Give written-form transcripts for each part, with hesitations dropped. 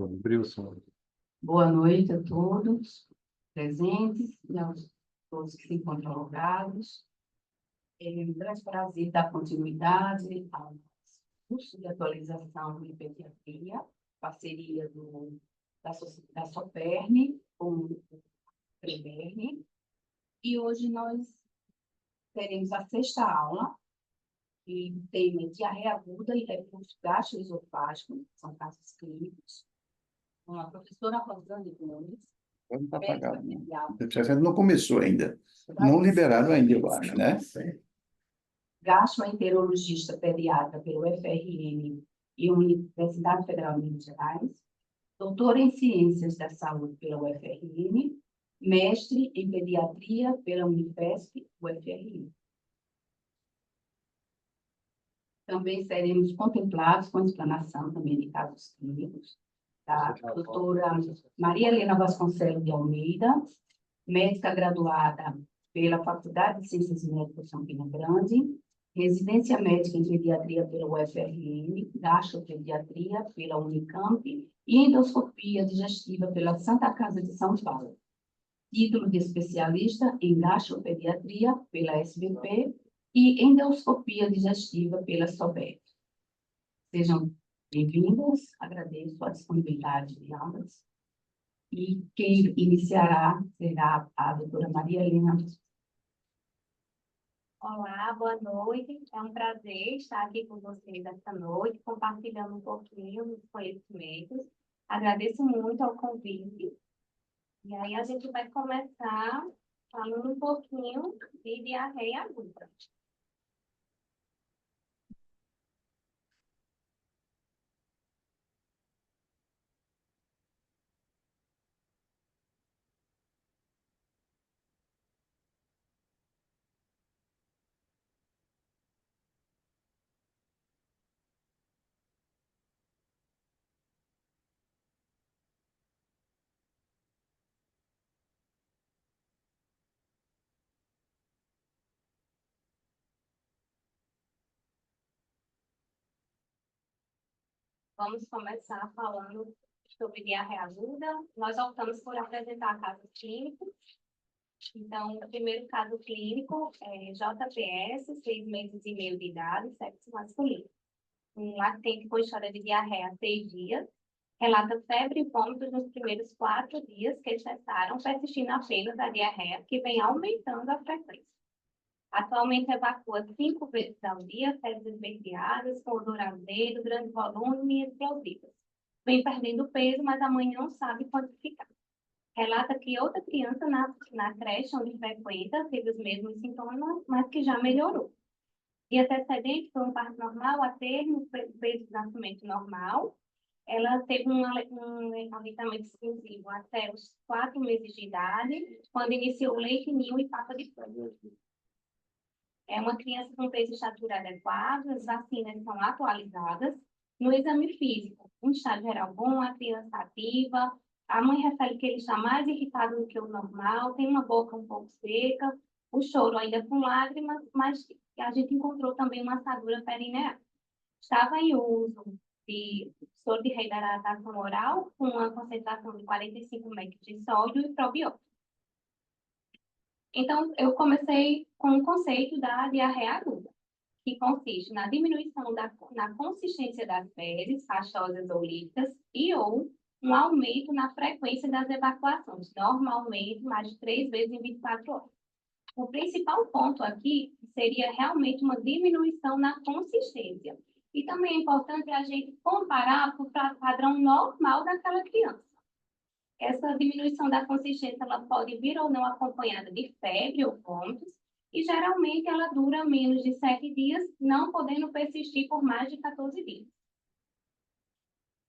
Brilson. Boa noite a todos presentes e a todos que se encontram logados. É um grande prazer dar continuidade ao curso de atualização de pediatria, parceria da Soperne com o Preberne. E hoje nós teremos a sexta aula, que tem diarreia aguda e refluxo gastroesofágico, são casos clínicos, com a professora Rosane Gomes. Não está apagado, não. Não começou ainda. Não liberado ainda, eu acho, né? Gastroenterologista pediatra pelo FRN e Universidade Federal de Minas Gerais, doutora em Ciências da Saúde pela UFRN, mestre em Pediatria pela Unifesp, UFRN. Também seremos contemplados com explanação também de casos clínicos da doutora Maria Helena Vasconcelos de Almeida, médica graduada pela Faculdade de Ciências Médicas de Campina Grande, residência médica em pediatria pela UFRN, gastropediatria pela Unicamp e endoscopia digestiva pela Santa Casa de São Paulo. Título de especialista em gastropediatria pela SBP e endoscopia digestiva pela SOBEP. Sejam bem-vindos, agradeço a disponibilidade de ambas. E quem iniciará será a doutora Maria Helena. Olá, boa noite. É um prazer estar aqui com vocês esta noite, compartilhando um pouquinho dos conhecimentos. Agradeço muito ao convite. E aí a gente vai começar falando um pouquinho de diarreia aguda. Vamos começar falando sobre diarreia aguda. Nós optamos por apresentar casos clínicos. Então, o primeiro caso clínico é JPS, 6 meses e meio de idade, sexo masculino. Um lactente com história de diarreia há 6 dias. Relata febre e vômitos nos primeiros 4 dias que cessaram, persistindo apenas a diarreia, que vem aumentando a frequência. Atualmente evacua 5 vezes ao dia, fezes esverdeadas, com odor azedo, grande volume e explosivas. Vem perdendo peso, mas a mãe não sabe quantificar. Relata que outra criança na creche onde frequenta teve os mesmos sintomas, mas que já melhorou. E antecedente foi um parto normal, a termo, peso de nascimento normal. Ela teve um aleitamento exclusivo até os 4 meses de idade, quando iniciou leite, ninho e papa de frango. É uma criança com peso e estatura adequado, as vacinas são atualizadas. No exame físico, um estado geral bom, a criança ativa, a mãe refere que ele está mais irritado do que o normal, tem uma boca um pouco seca, o choro ainda com lágrimas, mas a gente encontrou também uma assadura perineal. Estava em uso de soro de reidratação oral, com uma concentração de 45 mg de sódio e probiótico. Então, eu comecei com o conceito da diarreia aguda, que consiste na diminuição na consistência das fezes, pastosas ou líquidas, e ou um aumento na frequência das evacuações, normalmente mais de 3 vezes em 24 horas. O principal ponto aqui seria realmente uma diminuição na consistência. E também é importante a gente comparar com o padrão normal daquela criança. Essa diminuição da consistência ela pode vir ou não acompanhada de febre ou vômitos, e geralmente ela dura menos de 7 dias, não podendo persistir por mais de 14 dias.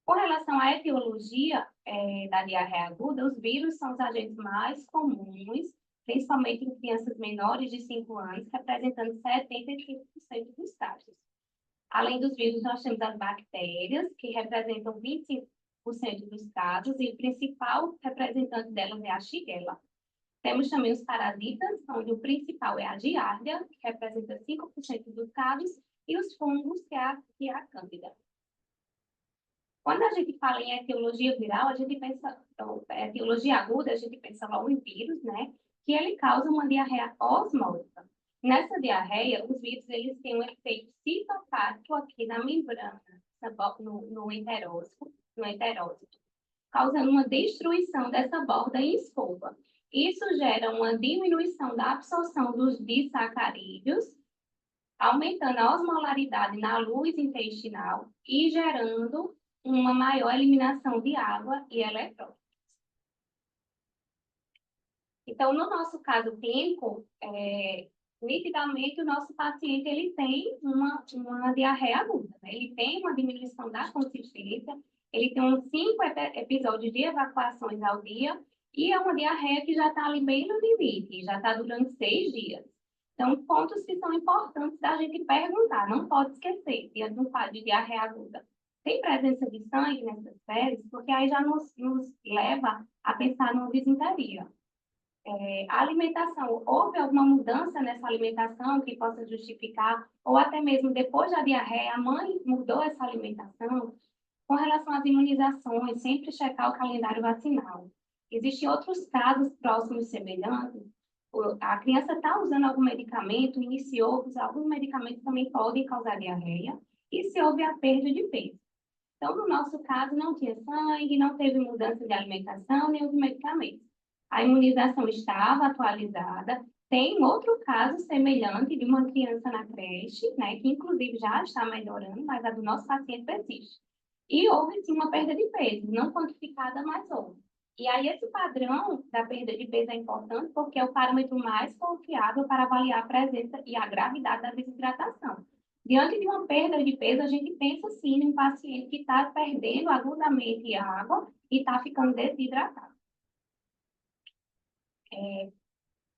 Com relação à etiologia da diarreia aguda, os vírus são os agentes mais comuns, principalmente em crianças menores de 5 anos, representando 75% dos casos. Além dos vírus, nós temos as bactérias, que representam 25% dos casos, e o principal representante delas é a Shigella. Temos também os parasitas, onde o principal é a Giardia, que representa 5% dos casos, e os fungos, que é a Cândida. Quando a gente fala em etiologia viral, a gente pensa, então, etiologia aguda, a gente pensa logo em vírus, né? Que ele causa uma diarreia osmótica. Nessa diarreia, os vírus eles têm um efeito citopático aqui na membrana, no enterócito, causando uma destruição dessa borda em escova. Isso gera uma diminuição da absorção dos disacarídeos, aumentando a osmolaridade na luz intestinal e gerando uma maior eliminação de água e eletrólitos. Então, no nosso caso clínico, nitidamente o nosso paciente ele tem uma diarreia aguda, né? Ele tem uma diminuição da consistência, ele tem uns 5 episódios de evacuações ao dia e é uma diarreia que já está ali bem no limite, já está durando 6 dias. Então, pontos que são importantes da gente perguntar, não pode esquecer, diante de um quadro de diarreia aguda. Tem presença de sangue nessas fezes? Porque aí já nos leva a pensar numa disenteria. A alimentação, houve alguma mudança nessa alimentação que possa justificar, ou até mesmo depois da diarreia, a mãe mudou essa alimentação? Com relação às imunizações, sempre checar o calendário vacinal. Existem outros casos próximos semelhantes? A criança está usando algum medicamento, iniciou, alguns medicamentos também podem causar diarreia, e se houve a perda de peso. Então, no nosso caso, não tinha sangue, não teve mudança de alimentação, nem os medicamentos. A imunização estava atualizada. Tem um outro caso semelhante de uma criança na creche, né, que inclusive já está melhorando, mas a do nosso paciente persiste. E houve sim uma perda de peso, não quantificada, mas houve. E aí esse padrão da perda de peso é importante porque é o parâmetro mais confiável para avaliar a presença e a gravidade da desidratação. Diante de uma perda de peso, a gente pensa sim em um paciente que está perdendo agudamente água e está ficando desidratado.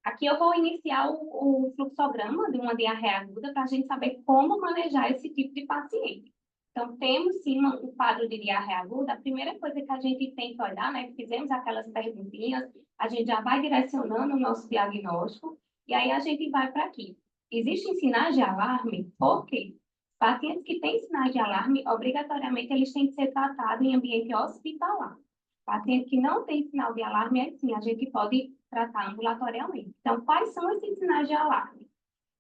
Aqui eu vou iniciar o fluxograma de uma diarreia aguda para a gente saber como manejar esse tipo de paciente. Então, temos sim um quadro de diarreia aguda. A primeira coisa que a gente tem que olhar, né, fizemos aquelas perguntinhas, a gente já vai direcionando o nosso diagnóstico, e aí a gente vai para aqui. Existem sinais de alarme? Por quê? Pacientes que têm sinais de alarme, obrigatoriamente, eles têm que ser tratados em ambiente hospitalar. Paciente que não tem sinal de alarme, é sim, a gente pode tratar ambulatorialmente. Então, quais são esses sinais de alarme?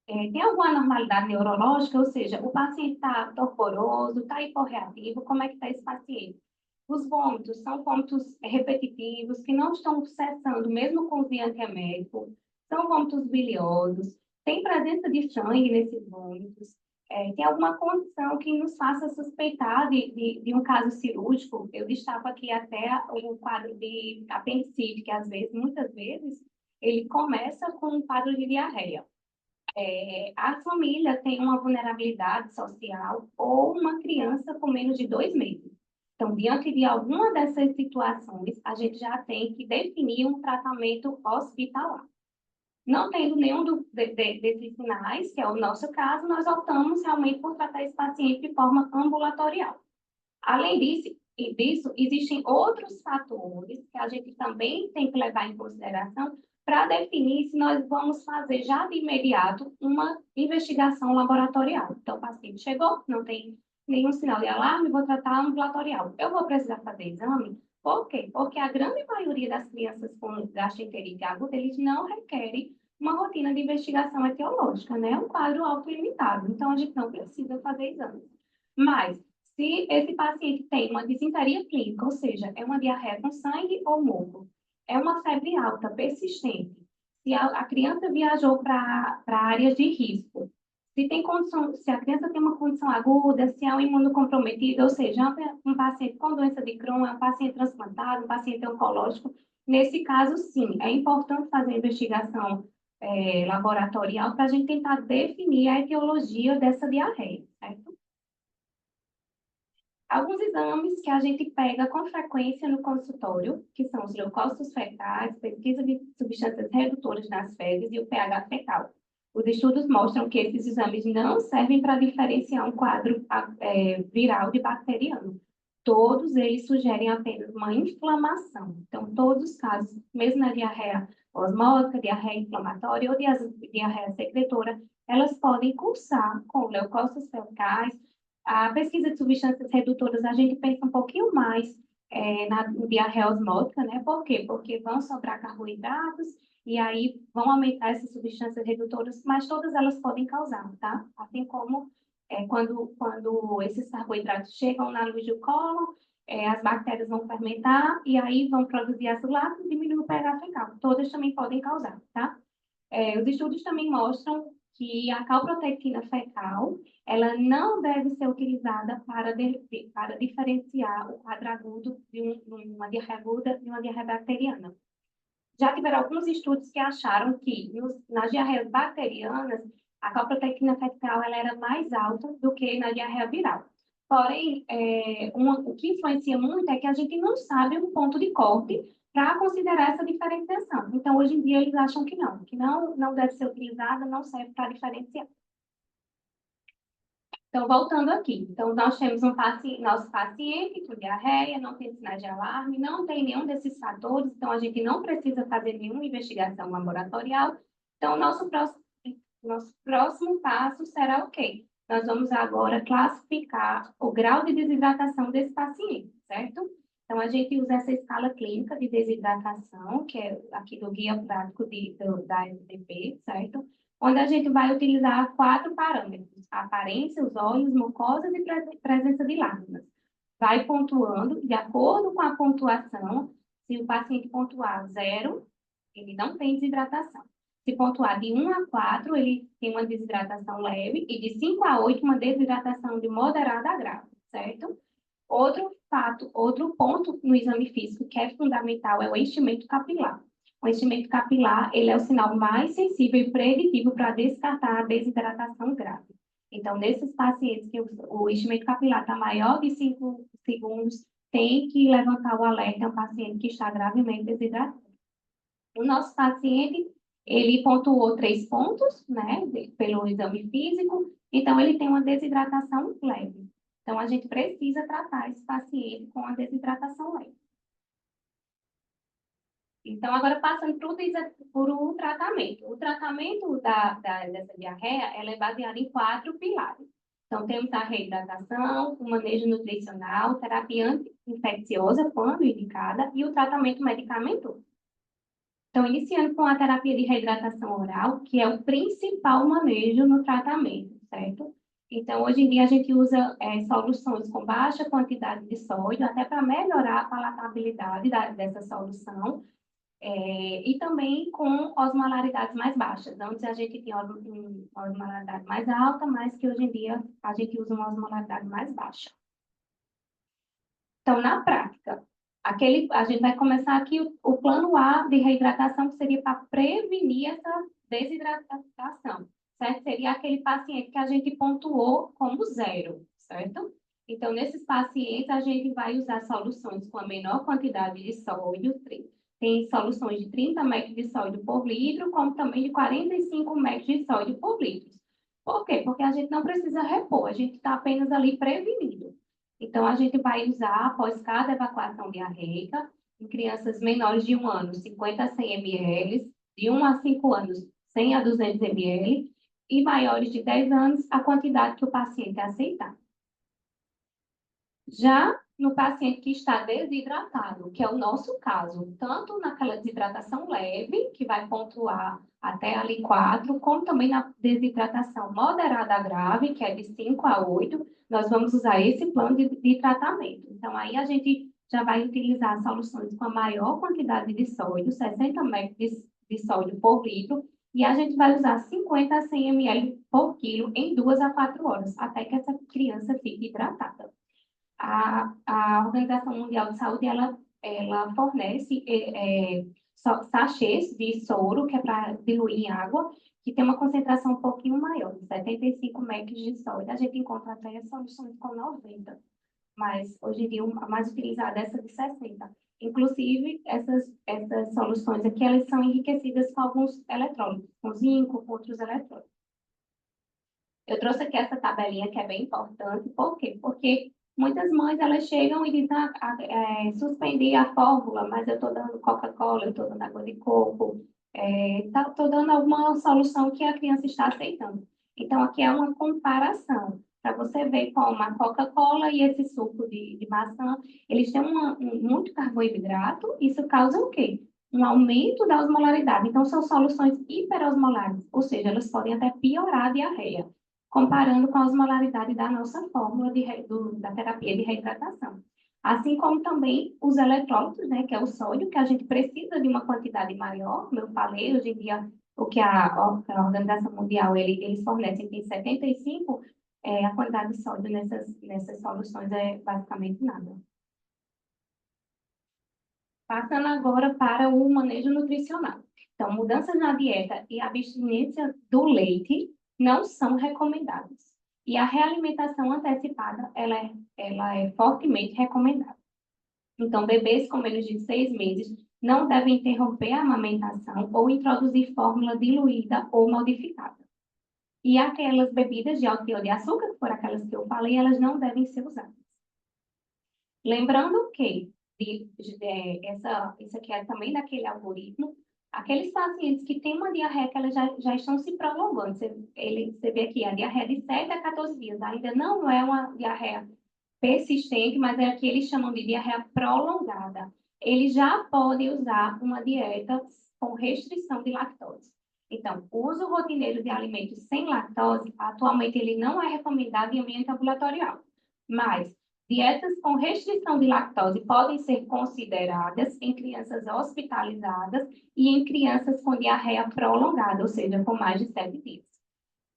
Tem alguma anormalidade neurológica, ou seja, o paciente está torporoso, está hiporreativo, como é que está esse paciente? Os vômitos são vômitos repetitivos, que não estão cessando, mesmo com o antiemérico, são vômitos biliosos, tem presença de sangue nesses vômitos, tem alguma condição que nos faça suspeitar de um caso cirúrgico. Eu destaco aqui até o quadro de apendicite, que às vezes, muitas vezes, ele começa com um quadro de diarreia. A família tem uma vulnerabilidade social ou uma criança com menos de 2 meses. Então, diante de alguma dessas situações, a gente já tem que definir um tratamento hospitalar. Não tendo nenhum desses sinais, que é o nosso caso, nós optamos realmente por tratar esse paciente de forma ambulatorial. Além disso, existem outros fatores que a gente também tem que levar em consideração para definir se nós vamos fazer já de imediato uma investigação laboratorial. Então, o paciente chegou, não tem nenhum sinal de alarme, vou tratar ambulatorial. Eu vou precisar fazer exame? Por quê? Porque a grande maioria das crianças com gastroenterite aguda, eles não requerem uma rotina de investigação etiológica, né? É um quadro autolimitado, então a gente não precisa fazer exame. Mas, se esse paciente tem uma disenteria clínica, ou seja, é uma diarreia com sangue ou muco, é uma febre alta, persistente, se a criança viajou para áreas de risco, se tem condição, se a criança tem uma condição aguda, se é um imunocomprometido, ou seja, um paciente com doença de Crohn, é um paciente transplantado, um paciente oncológico, nesse caso, sim, é importante fazer a investigação laboratorial para a gente tentar definir a etiologia dessa diarreia, certo? Alguns exames que a gente pega com frequência no consultório, que são os leucócitos fecais, pesquisa de substâncias redutoras nas fezes e o pH fecal. Os estudos mostram que esses exames não servem para diferenciar um quadro viral de bacteriano. Todos eles sugerem apenas uma inflamação. Então, todos os casos, mesmo na diarreia osmótica, diarreia inflamatória ou diarreia secretora, elas podem cursar com leucócitos fecais, A pesquisa de substâncias redutoras, a gente pensa um pouquinho mais na diarreia osmótica, né? Por quê? Porque vão sobrar carboidratos e aí vão aumentar essas substâncias redutoras, mas todas elas podem causar, tá? Assim como quando esses carboidratos chegam na luz do colo, as bactérias vão fermentar e aí vão produzir ácido lático e diminuir o pH fecal. Todas também podem causar, tá? Os estudos também mostram que a calprotectina fecal, ela não deve ser utilizada para diferenciar o quadro agudo de uma diarreia aguda de uma diarreia bacteriana. Já tiveram alguns estudos que acharam que nas diarreias bacterianas, a calprotectina fecal ela era mais alta do que na diarreia viral. Porém, o que influencia muito é que a gente não sabe o ponto de corte para considerar essa diferenciação. Então, hoje em dia, eles acham que não deve ser utilizada, não serve para diferenciar. Então, voltando aqui. Então, nós temos nosso paciente com diarreia, não tem sinais de alarme, não tem nenhum desses fatores, então a gente não precisa fazer nenhuma investigação laboratorial. Então, nosso próximo passo será o quê? Nós vamos agora classificar o grau de desidratação desse paciente, certo? Então, a gente usa essa escala clínica de desidratação, que é aqui do guia prático da SDP, certo? Onde a gente vai utilizar 4 parâmetros: a aparência, os olhos, mucosas e presença de lágrimas. Vai pontuando, de acordo com a pontuação, se o paciente pontuar 0, ele não tem desidratação. Se pontuar de 1 a 4, ele tem uma desidratação leve, e de 5 a 8, uma desidratação de moderada a grave, certo? Outro ponto no exame físico que é fundamental é o enchimento capilar. O enchimento capilar, ele é o sinal mais sensível e preditivo para descartar a desidratação grave. Então, nesses pacientes que o enchimento capilar está maior de 5 segundos, tem que levantar o alerta, é um paciente que está gravemente desidratado. O nosso paciente, ele pontuou 3 pontos, né, pelo exame físico, então ele tem uma desidratação leve. Então, a gente precisa tratar esse paciente com a desidratação leve. Então, agora passando por um tratamento. O tratamento dessa diarreia, ela é baseada em 4 pilares. Então, temos a reidratação, o manejo nutricional, terapia anti-infecciosa, quando indicada, e o tratamento medicamentoso. Então, iniciando com a terapia de reidratação oral, que é o principal manejo no tratamento, certo? Então, hoje em dia, a gente usa soluções com baixa quantidade de sódio, até para melhorar a palatabilidade dessa solução, e também com osmolaridades mais baixas. Antes a gente tinha uma osmolaridade mais alta, mas que hoje em dia a gente usa uma osmolaridade mais baixa. Então, na prática, a gente vai começar aqui o plano A de reidratação, que seria para prevenir essa desidratação, certo? Seria aquele paciente que a gente pontuou como 0, certo? Então, nesses pacientes, a gente vai usar soluções com a menor quantidade de sódio. Tem soluções de 30 mg de sódio por litro, como também de 45 mg de sódio por litro. Por quê? Porque a gente não precisa repor, a gente está apenas ali prevenindo. Então, a gente vai usar, após cada evacuação diarreica, em crianças menores de 1 ano, 50 a 100 ml, de 1 a 5 anos, 100 a 200 ml, e maiores de 10 anos, a quantidade que o paciente aceitar. Já no paciente que está desidratado, que é o nosso caso, tanto naquela desidratação leve, que vai pontuar até ali 4, como também na desidratação moderada a grave, que é de 5 a 8, nós vamos usar esse plano de tratamento. Então, aí a gente já vai utilizar soluções com a maior quantidade de sódio, 60 mg de sódio por litro, e a gente vai usar 50 a 100 ml por quilo em 2 a 4 horas, até que essa criança fique hidratada. A Organização Mundial de Saúde, ela fornece sachês de soro, que é para diluir em água, que tem uma concentração um pouquinho maior, 75 mg de sódio. A gente encontra até soluções com 90, mas hoje em dia a mais utilizada é essa de 60. Inclusive, essas soluções aqui, elas são enriquecidas com alguns eletrólitos, com zinco, com outros eletrólitos. Eu trouxe aqui essa tabelinha que é bem importante. Por quê? Porque muitas mães, elas chegam e dizem, suspender a fórmula, mas eu estou dando Coca-Cola, eu estou dando água de coco, estou dando alguma solução que a criança está aceitando. Então, aqui é uma comparação. para você ver como a Coca-Cola e esse suco de maçã, eles têm muito carboidrato, isso causa o quê? Um aumento da osmolaridade. Então, são soluções hiperosmolares, ou seja, elas podem até piorar a diarreia, comparando com a osmolaridade da nossa fórmula da terapia de reidratação. Assim como também os eletrólitos, né, que é o sódio, que a gente precisa de uma quantidade maior, como eu falei, hoje em dia, o que a Organização Mundial, eles fornecem tem 75, a quantidade de sódio nessas soluções é basicamente nada. Passando agora para o manejo nutricional. Então, mudanças na dieta e abstinência do leite não são recomendadas. E a realimentação antecipada, ela é fortemente recomendada. Então, bebês com menos de 6 meses não devem interromper a amamentação ou introduzir fórmula diluída ou modificada. E aquelas bebidas de alto teor de açúcar, que foram aquelas que eu falei, elas não devem ser usadas. Lembrando que isso aqui é também daquele algoritmo, aqueles pacientes que têm uma diarreia que elas já estão se prolongando. Você vê aqui a diarreia de 7 a 14 dias, ainda não é uma diarreia persistente, mas é a que eles chamam de diarreia prolongada. Eles já podem usar uma dieta com restrição de lactose. Então, o uso rotineiro de alimentos sem lactose, atualmente ele não é recomendado em ambiente ambulatorial, mas dietas com restrição de lactose podem ser consideradas em crianças hospitalizadas e em crianças com diarreia prolongada, ou seja, com mais de 7 dias.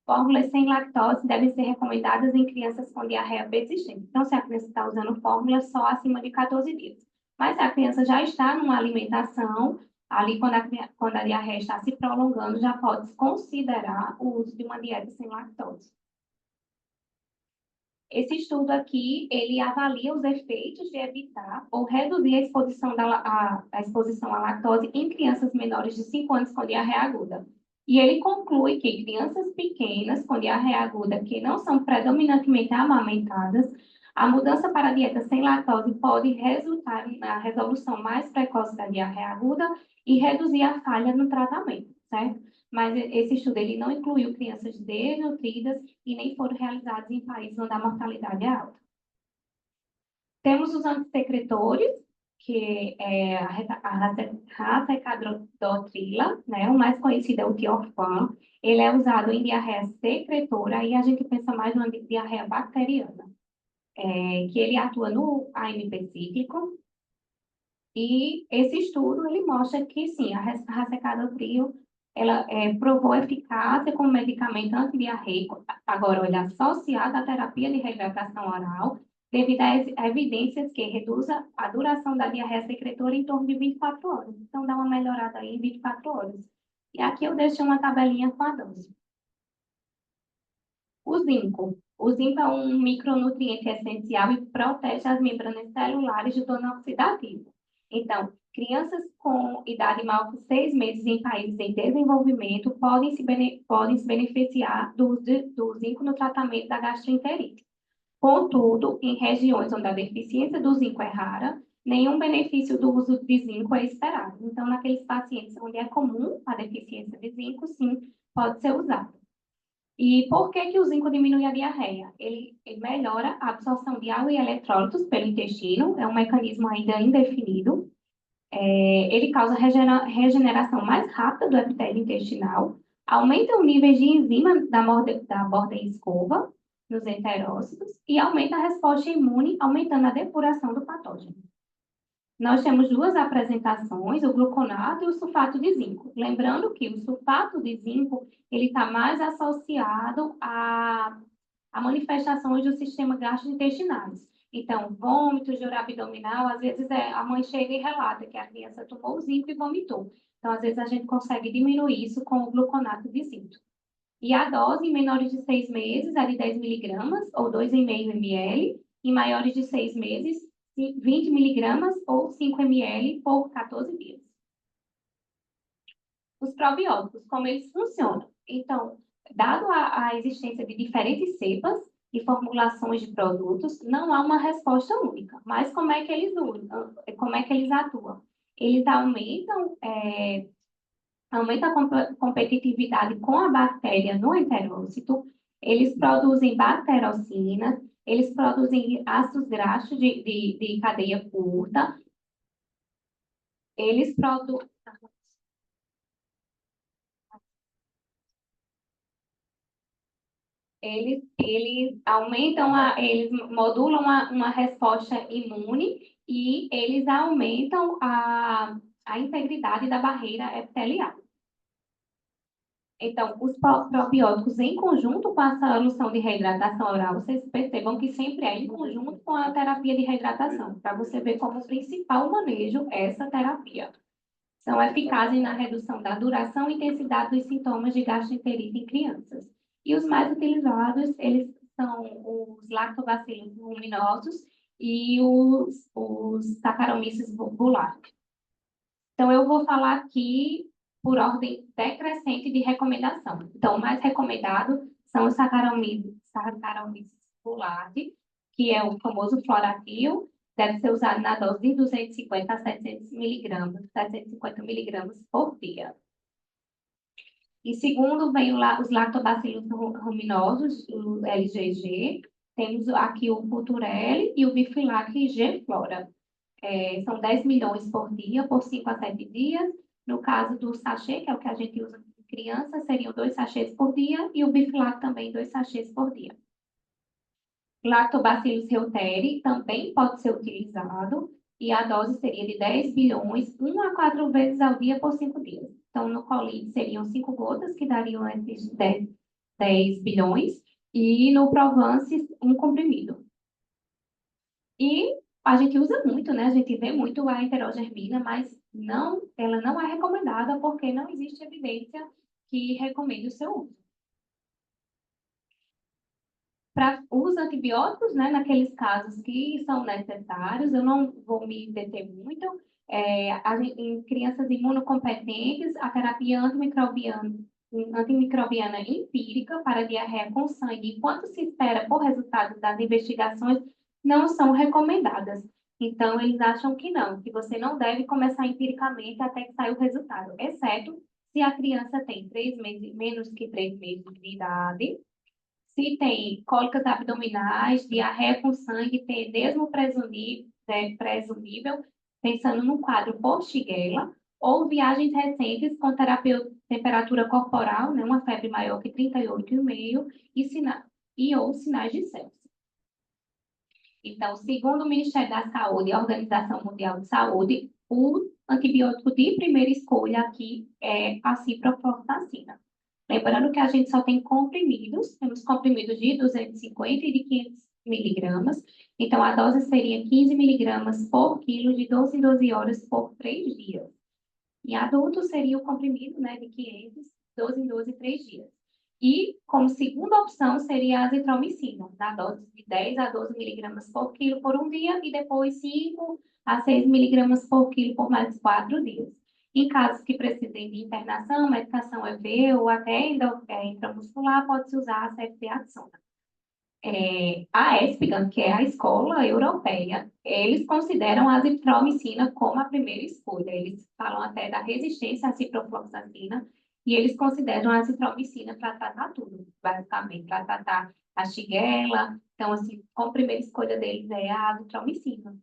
Fórmulas sem lactose devem ser recomendadas em crianças com diarreia persistente. Então, se a criança está usando fórmula só acima de 14 dias. Mas se a criança já está numa alimentação, ali quando a diarreia está se prolongando, já pode considerar o uso de uma dieta sem lactose. Esse estudo aqui, ele avalia os efeitos de evitar ou reduzir a exposição à lactose em crianças menores de 5 anos com diarreia aguda. E ele conclui que crianças pequenas com diarreia aguda que não são predominantemente amamentadas, a mudança para a dieta sem lactose pode resultar na resolução mais precoce da diarreia aguda e reduzir a falha no tratamento, certo? Mas esse estudo ele não incluiu crianças desnutridas e nem foram realizados em países onde a mortalidade é alta. Temos os antissecretores, que é a racecadotrila, né? O mais conhecido é o tiorfan. Ele é usado em diarreia secretora e a gente pensa mais numa diarreia bacteriana, que ele atua no AMP cíclico. E esse estudo ele mostra que sim, a racecadotril ela provou eficácia como medicamento antidiarreico, agora olha, associado à terapia de reidratação oral, devido a evidências que reduza a duração da diarreia secretora em torno de 24 horas. Então, dá uma melhorada aí em 24 horas. E aqui eu deixei uma tabelinha com a dose. O zinco. O zinco é um micronutriente essencial e protege as membranas celulares do dano oxidativo. Então, crianças com idade maior que 6 meses em países em desenvolvimento podem se beneficiar do zinco no tratamento da gastroenterite. Contudo, em regiões onde a deficiência do zinco é rara, nenhum benefício do uso de zinco é esperado. Então, naqueles pacientes onde é comum a deficiência de zinco, sim, pode ser usado. E por que o zinco diminui a diarreia? Ele melhora a absorção de água e eletrólitos pelo intestino, é um mecanismo ainda indefinido. Ele causa regeneração mais rápida do epitélio intestinal, aumenta o nível de enzima da borda em escova, nos enterócitos, e aumenta a resposta imune, aumentando a depuração do patógeno. Nós temos duas apresentações, o gluconato e o sulfato de zinco. Lembrando que o sulfato de zinco ele está mais associado a manifestações do sistema gastrointestinais. Então, vômitos, dor abdominal, às vezes a mãe chega e relata que a criança tomou o zinco e vomitou. Então, às vezes a gente consegue diminuir isso com o gluconato de zinco. E a dose em menores de 6 meses é de 10 miligramas ou 2,5 ml, em maiores de 6 meses, 20 miligramas ou 5 ml por 14 dias. Os probióticos, como eles funcionam? Então, dado a existência de diferentes cepas e formulações de produtos, não há uma resposta única. Mas como é que eles usam? Como é que eles atuam? Eles aumentam a competitividade com a bactéria no enterócito, Eles produzem bacterocinas, eles produzem ácidos graxos de cadeia curta, eles produzem. Eles aumentam, eles modulam uma resposta imune e eles aumentam a integridade da barreira epitelial. Então, os probióticos em conjunto com a solução de reidratação oral, vocês percebam que sempre é em conjunto com a terapia de reidratação, para você ver como principal manejo essa terapia. São eficazes na redução da duração e intensidade dos sintomas de gastroenterite em crianças. E os mais utilizados, eles são os lactobacillus ruminosos e os Saccharomyces boulardii. Então, eu vou falar aqui por ordem decrescente de recomendação. Então, o mais recomendado são os Saccharomyces boulardii, que é o famoso Floratil, deve ser usado na dose de 250 a 700 miligramas, 750 miligramas por dia. Em segundo, vem os lactobacillus ruminosos, o LGG. Temos aqui o Futurelle e o Bifilac G-Flora. São 10 milhões por dia, por 5 a 7 dias. No caso do sachê, que é o que a gente usa em criança, seriam 2 sachês por dia, e o Bifilac também 2 sachês por dia. Lactobacillus reuteri também pode ser utilizado, e a dose seria de 10 bilhões, 1 a 4 vezes ao dia por 5 dias. Então, no Colite seriam 5 gotas, que dariam esses 10 bilhões, e no Provence, 1 comprimido. E a gente usa muito, né? A gente vê muito a enterogermina, mas ela não é recomendada porque não existe evidência que recomende o seu uso. Para os antibióticos, né, naqueles casos que são necessários, eu não vou me deter muito, em crianças imunocompetentes, a terapia antimicrobiana empírica para diarreia com sangue, enquanto se espera por resultados das investigações, não são recomendadas. Então, eles acham que não, que você não deve começar empiricamente até que saia o resultado, exceto se a criança tem 3 meses, menos que 3 meses de idade, se tem cólicas abdominais, diarreia com sangue, edema presumível, pensando no quadro por-Shigella, ou viagens recentes com temperatura corporal, né, uma febre maior que 38,5 ou sinais de sepsis. Então, segundo o Ministério da Saúde e a Organização Mundial de Saúde, o antibiótico de primeira escolha aqui é a ciprofloxacina. Lembrando que a gente só tem comprimidos, temos comprimidos de 250 e de 500 miligramas, então a dose seria 15 miligramas por quilo de 12 em 12 horas por 3 dias. Em adultos seria o comprimido, né, de 500, 12 em 12, 3 dias. E como segunda opção seria a azitromicina, na dose de 10 a 12 miligramas por quilo por um dia e depois 5 a 6 miligramas por quilo por mais 4 dias. Em casos que precisem de internação, medicação EV ou até intramuscular, pode-se usar a ceftriaxona. A ESPGHAN, que é a escola europeia, eles consideram a azitromicina como a primeira escolha. Eles falam até da resistência à ciprofloxacina e eles consideram a azitromicina para tratar tudo, basicamente, para tratar a Shigella. Então, assim, como primeira escolha deles é a azitromicina.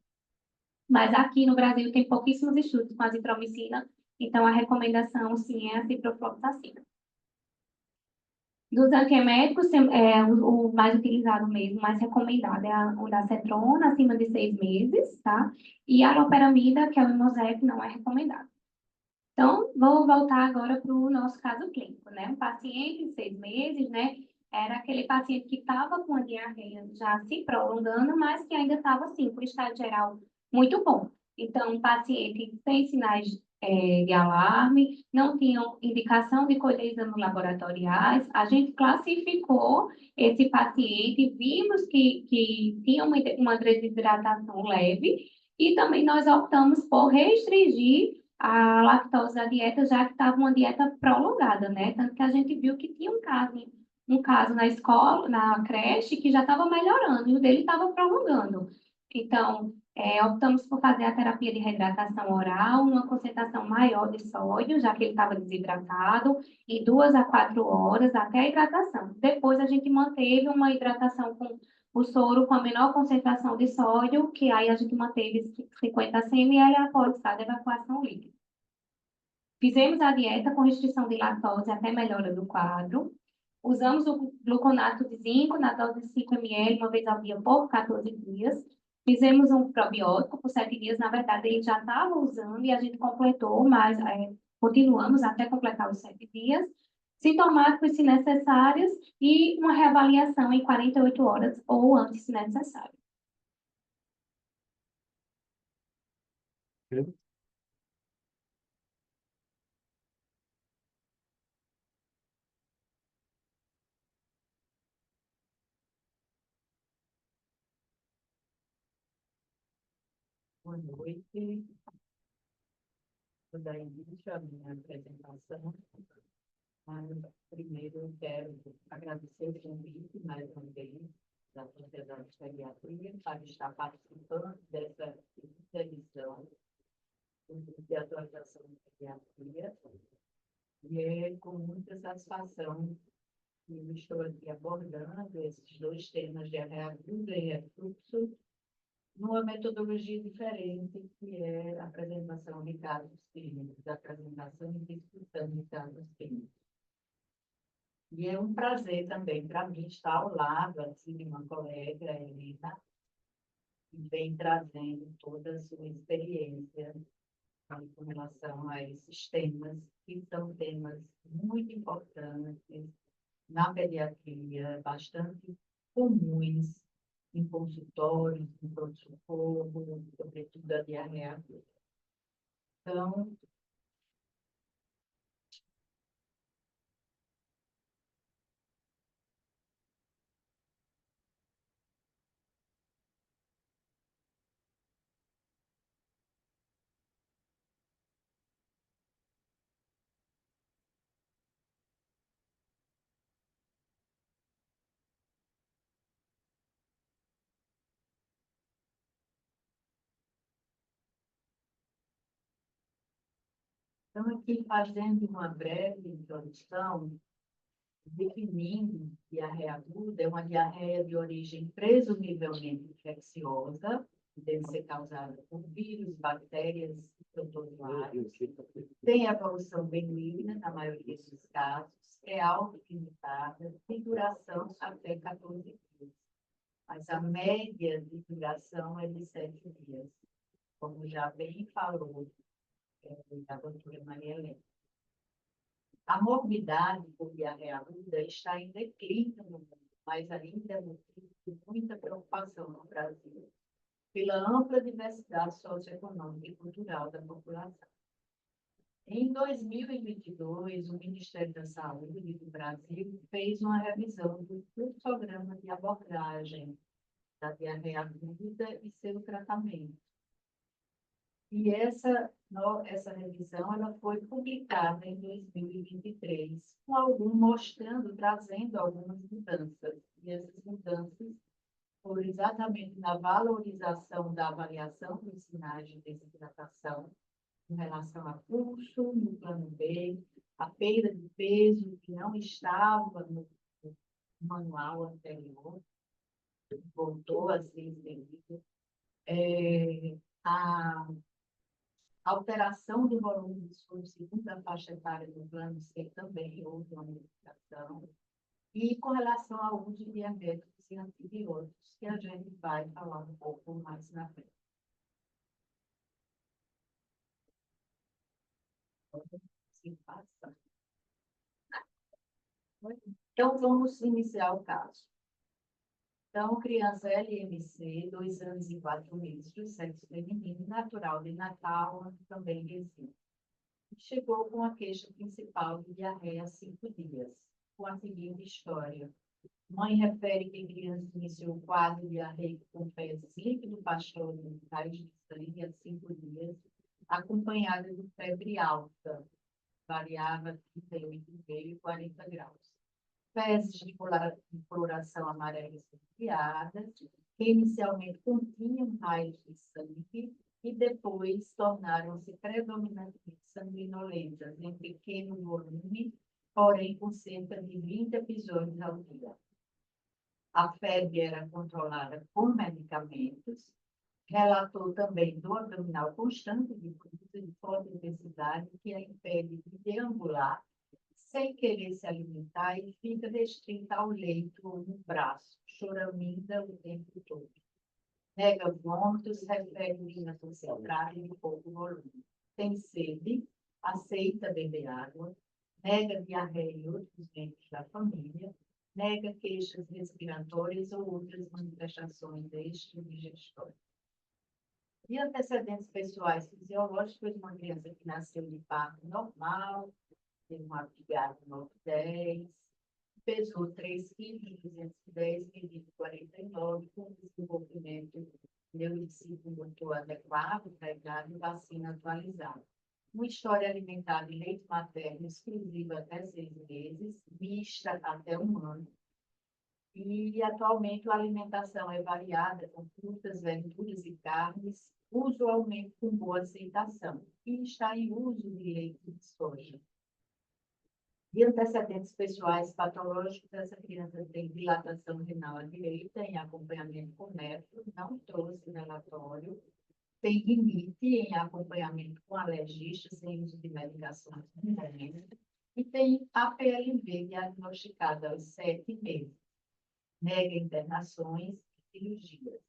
Mas aqui no Brasil tem pouquíssimos estudos com a azitromicina, então a recomendação, sim, é a ciprofloxacina. Dos antieméticos, o mais utilizado mesmo, mais recomendado, é o da cetrona, acima de 6 meses, tá? E a loperamida, que é o Imosec, não é recomendado. Então, vou voltar agora para o nosso caso clínico, né? Um paciente de 6 meses, né? Era aquele paciente que estava com a diarreia já se prolongando, mas que ainda estava, assim, com o estado geral muito bom. Então, um paciente sem sinais de alarme, não tinham indicação de colher exames laboratoriais. A gente classificou esse paciente, vimos que tinha uma desidratação leve e também nós optamos por restringir a lactose da dieta, já que estava uma dieta prolongada, né? Tanto que a gente viu que tinha um caso na escola, na creche, que já estava melhorando e o dele estava prolongando. Então, Optamos por fazer a terapia de reidratação oral, uma concentração maior de sódio, já que ele estava desidratado, e 2 a 4 horas até a hidratação. Depois a gente manteve uma hidratação com o soro com a menor concentração de sódio, que aí a gente manteve 50 a 100 ml após cada evacuação líquida. Fizemos a dieta com restrição de lactose até melhora do quadro. Usamos o gluconato de zinco na dose de 5 ml uma vez ao dia por 14 dias. Fizemos um probiótico por 7 dias. Na verdade, ele já estava usando e a gente completou, mas continuamos até completar os 7 dias. Sintomáticos, se necessários, e uma reavaliação em 48 horas ou antes, se necessário. Boa noite. Vou dar início à minha apresentação. Mas, primeiro, eu quero agradecer o convite, mais uma vez, da Sociedade de Pediatria, para estar participando dessa edição de atualização de pediatria. E é com muita satisfação que eu estou aqui abordando esses dois temas de aguda e refluxo, numa metodologia diferente, que é a apresentação de casos clínicos, a apresentação e discussão de casos clínicos. E é um prazer também para mim estar ao lado assim, de uma colega, Helena, que vem trazendo toda a sua experiência com relação a esses temas, que são temas muito importantes na pediatria, bastante comuns em consultórios, em pronto-socorro, sobretudo a diarreia aguda. Então, aqui fazendo uma breve introdução, definindo diarreia aguda, é uma diarreia de origem presumivelmente infecciosa, que deve ser causada por vírus, bactérias e protozoários. Tem evolução benigna, na maioria dos casos, é autolimitada, tem duração até 14 dias. Mas a média de duração é de 7 dias, como já bem falou a doutora Maria Helena. A morbidade por diarreia aguda está em declínio no mundo, mas ainda é motivo de muita preocupação no Brasil, pela ampla diversidade socioeconômica e cultural da população. Em 2022, o Ministério da Saúde do Brasil fez uma revisão do programa de abordagem da diarreia aguda e seu tratamento. E essa revisão ela foi publicada em 2023, trazendo algumas mudanças. E essas mudanças foram exatamente na valorização da avaliação dos sinais de desidratação, em relação a pulso, no plano B, a perda de peso que não estava no manual anterior, voltou a ser inserido, a alteração do volume de soro segundo a faixa etária do plano C também houve uma modificação, e com relação ao uso de diabéticos e antibióticos, que a gente vai falar um pouco mais na frente. Então, vamos iniciar o caso. Então, criança LMC, 2 anos e 4 meses, do sexo feminino, natural de Natal, também Recife. Chegou com a queixa principal de diarreia há 5 dias, com a seguinte história. Mãe refere que a criança iniciou o quadro diarreico com fezes líquido pastoso de sangue há 5 dias, acompanhada de febre alta, variava 38,5 e 40 graus. Fezes de coloração amarela esverdeada, que inicialmente continham raios de sangue e depois tornaram-se predominantemente sanguinolentas, em pequeno volume, porém com cerca de 20 episódios ao dia. A febre era controlada com medicamentos. Relatou também dor abdominal constante de forte intensidade que a impede de deambular sem querer se alimentar e fica restrita ao leito ou no braço, choraminga o tempo todo. Nega vômitos, refere urina concentrada e de pouco volume. Tem sede, aceita beber água, nega diarreia e outros membros da família, nega queixas respiratórias ou outras manifestações extradigestórias. E antecedentes pessoais fisiológicos, uma criança que nasceu de parto normal, teve um abdigado 9,10, pesou 3 kg, 210, medido 49, com desenvolvimento neurociclo motor adequado, pregado e vacina atualizada. Uma história alimentar de leite materno exclusiva até 6 meses, mista até 1 ano. E atualmente a alimentação é variada com frutas, verduras e carnes, usualmente com boa aceitação. E está em uso de leite de soja. E antecedentes pessoais patológicos, essa criança tem dilatação renal à direita em acompanhamento com nefro, não trouxe relatório, tem rinite em acompanhamento com alergista, sem uso de medicações e tem APLV diagnosticada aos 7 meses. Nega internações e cirurgias.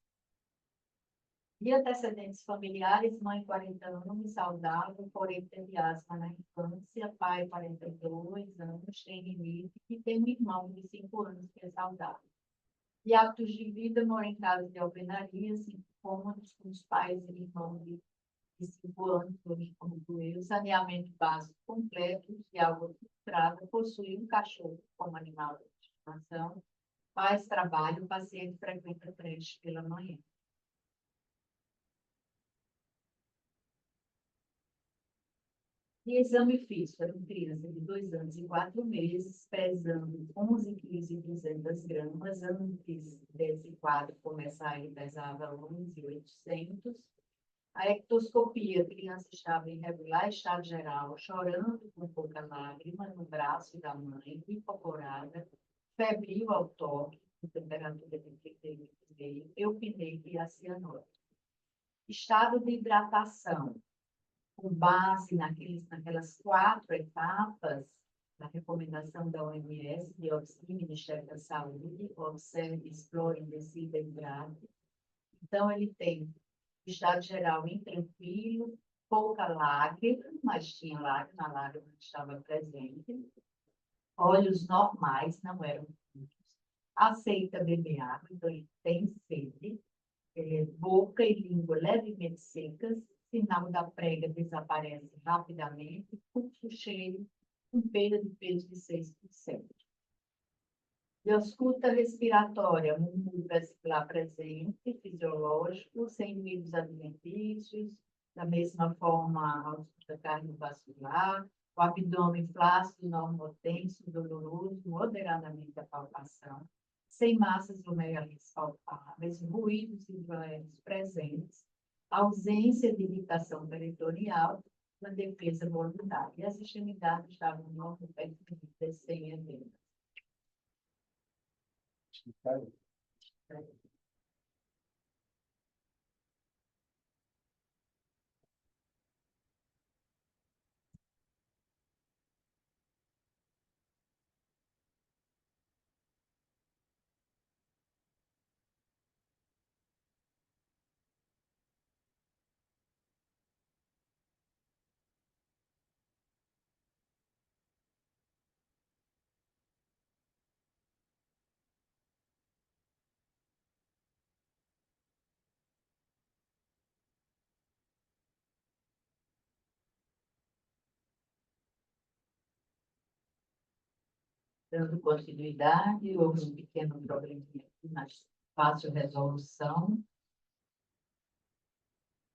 E antecedentes familiares, mãe 40 anos, saudável, porém teve asma na infância, pai 42 anos, tem limite, e tem um irmão de 5 anos que é saudável. E hábitos de vida, mora em casa de alvenaria, 5 cômodos, com os pais e irmão de 5 anos, como eu, saneamento básico completo, de água filtrada, possui um cachorro como animal de estimação, faz trabalho, o paciente frequenta creche pela manhã. E exame físico, era uma criança de 2 anos e 4 meses, pesando 11 quilos e 200 gramas. Antes desse quadro começar, ele pesava 11.800. A ectoscopia, a criança estava em regular estado geral, chorando com pouca lágrima no braço da mãe, hipocorada, febril ao toque, com temperatura de 38,5, eupneia e acianose. Estado de hidratação, com base naquelas 4 etapas da recomendação da OMS, de Ministério da Saúde, observe, explore, decida, hidrate. Então, ele tem estado geral intranquilo, pouca lágrima, mas tinha lágrima, a lágrima estava presente. Olhos normais, não eram muitos. Aceita beber água, então ele tem sede. Boca e língua levemente secas, sinal da prega desaparece rapidamente, pulso cheio, com perda de peso de 6%. De ausculta respiratória, murmúrio vesicular presente, fisiológico, sem ruídos adventícios, da mesma forma a ausculta cardiovascular, o abdômen flácido, normotenso, doloroso, moderadamente a palpação, sem massas glomerulares palpáveis, ruídos hidroaéreos presentes, ausência de irritação peritorial, uma defesa voluntária. E as extremidades estavam normoperiferentes, sem edema. Dando continuidade, houve um pequeno probleminha aqui, mas fácil resolução.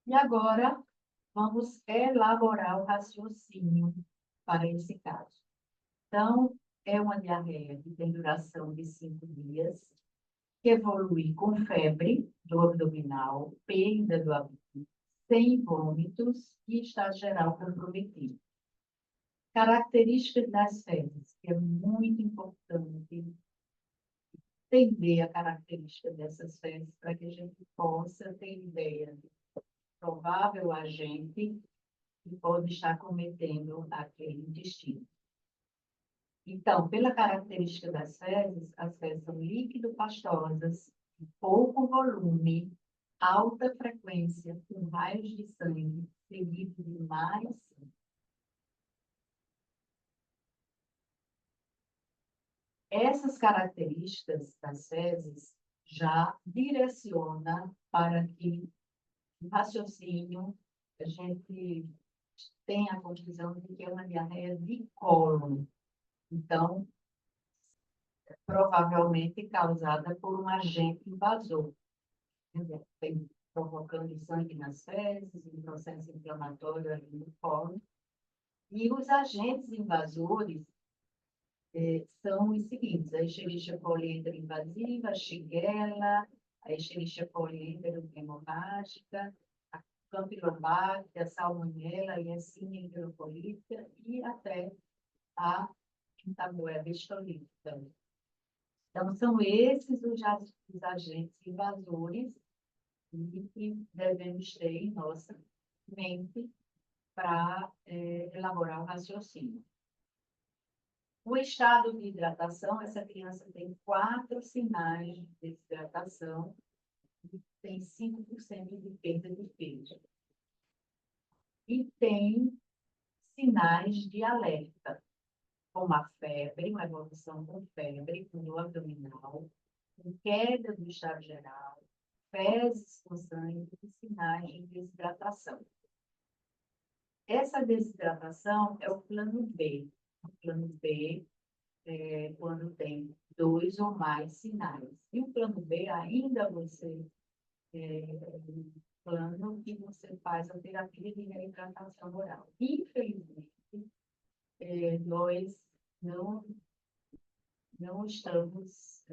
E agora, vamos elaborar o raciocínio para esse caso. Então, é uma diarreia que tem duração de 5 dias, que evolui com febre do abdominal, perda do apetite, sem vômitos e estado geral comprometido. Características das fezes, que é muito importante entender a característica dessas fezes para que a gente possa ter ideia do provável agente que pode estar cometendo aquele intestino. Então, pela característica das fezes, as fezes são líquido-pastosas, de pouco volume, alta frequência, com raios de sangue, seguido de mais sangue. Essas características das fezes já direciona para que o raciocínio a gente tenha a conclusão de que é uma diarreia de cólon. Então, provavelmente causada por um agente invasor, provocando sangue nas fezes, um processo inflamatório ali no cólon. E os agentes invasores são os seguintes: a Escherichia coli enteroinvasiva, a Shigella, a Escherichia coli enterohemorrágica, a Campylobacter, a Salmonella, a Yersinia enterocolítica e até a Quintamoeba estolífica. Então, são esses os agentes invasores que devemos ter em nossa mente para elaborar o raciocínio. O estado de hidratação, essa criança tem 4 sinais de desidratação e tem 5% de perda de peso. E tem sinais de alerta, como a febre, uma evolução com febre, com dor abdominal, com queda do estado geral, fezes com sangue e sinais de desidratação. Essa desidratação é o plano B. O plano B é quando tem 2 ou mais sinais. E o plano B ainda você plano que você faz a terapia de reidratação oral. Infelizmente, nós não estamos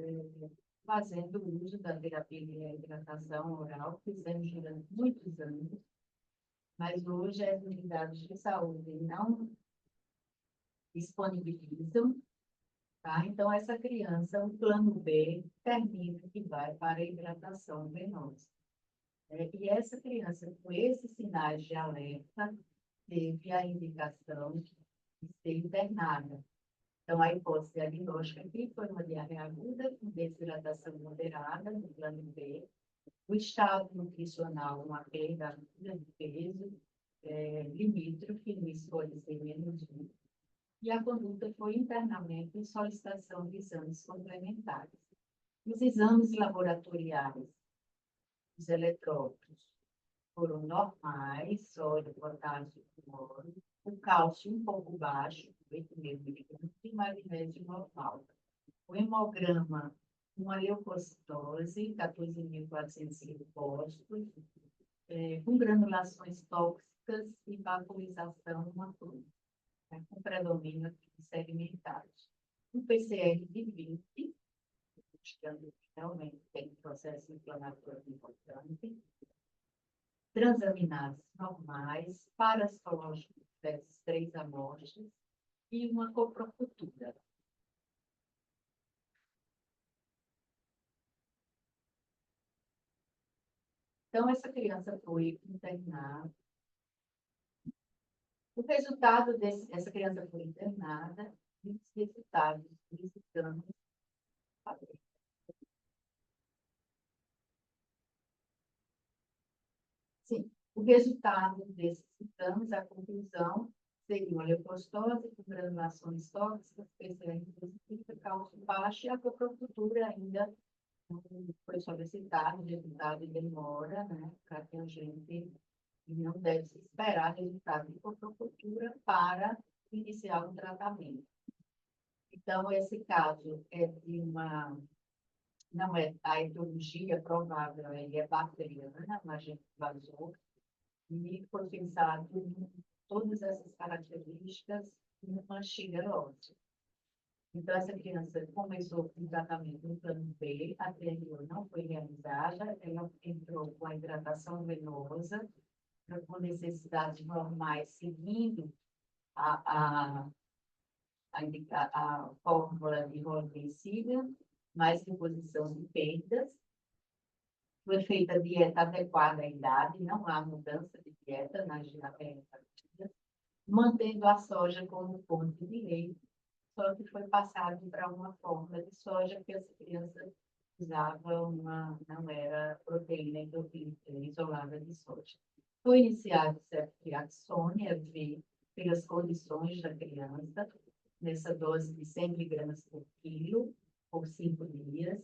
fazendo uso da terapia de reidratação oral, fizemos durante muitos anos, mas hoje as unidades de saúde não disponibilizam, tá? Então, essa criança, o plano B, termina que vai para a hidratação venosa. E essa criança, com esses sinais de alerta, teve a indicação de ser internada. Então, a hipótese diagnóstica aqui foi uma diarreia aguda com desidratação moderada, no plano B, o estado nutricional, uma perda aguda de peso, limítrofe, no escolhe ser menos 1, e a conduta foi internamento e solicitação de exames complementares. Os exames laboratoriais, os eletrólitos, foram normais, sódio, potássio, cloro, o cálcio um pouco baixo, 8,5 miligramas, e magnésio normal. O hemograma, uma leucocitose, 14.400 linfócitos, com granulações tóxicas e vacuolização uma cruz, com predomínio de segmentados. Um PCR de 20, buscando realmente tem um processo inflamatório importante, transaminases normais, parasitológicos dessas 3 amostras e uma coprocultura. Então, essa criança foi internada. O resultado essa criança foi internada e os resultados dos exames padrões. Sim, o resultado desses exames, a conclusão, seria uma leucocitose com granulações tóxicas, PCR positiva, cálcio baixo, e a coprocultura ainda não foi solicitada, o resultado demora, né, para que a gente não deve se esperar resultado de coprocultura para iniciar o tratamento. Então, esse caso é de uma... Não é a etiologia provável, ele é bacteriana, um agente invasor, e foi pensado em todas essas características numa xilose. Então, essa criança começou com tratamento no plano B, a anterior não foi realizada, ela entrou com a hidratação venosa, com necessidades normais, seguindo a, a fórmula de Roldensiga, mais reposição de perdas. Foi feita a dieta adequada à idade, não há mudança de dieta na diarreia infantil, mantendo a soja como fonte de leite, só que foi passado para uma forma de soja que essa criança usava não era proteína isolada de soja. Foi iniciado ceftriaxone, V, pelas condições da criança, nessa dose de 100 miligramas por quilo, por 5 dias.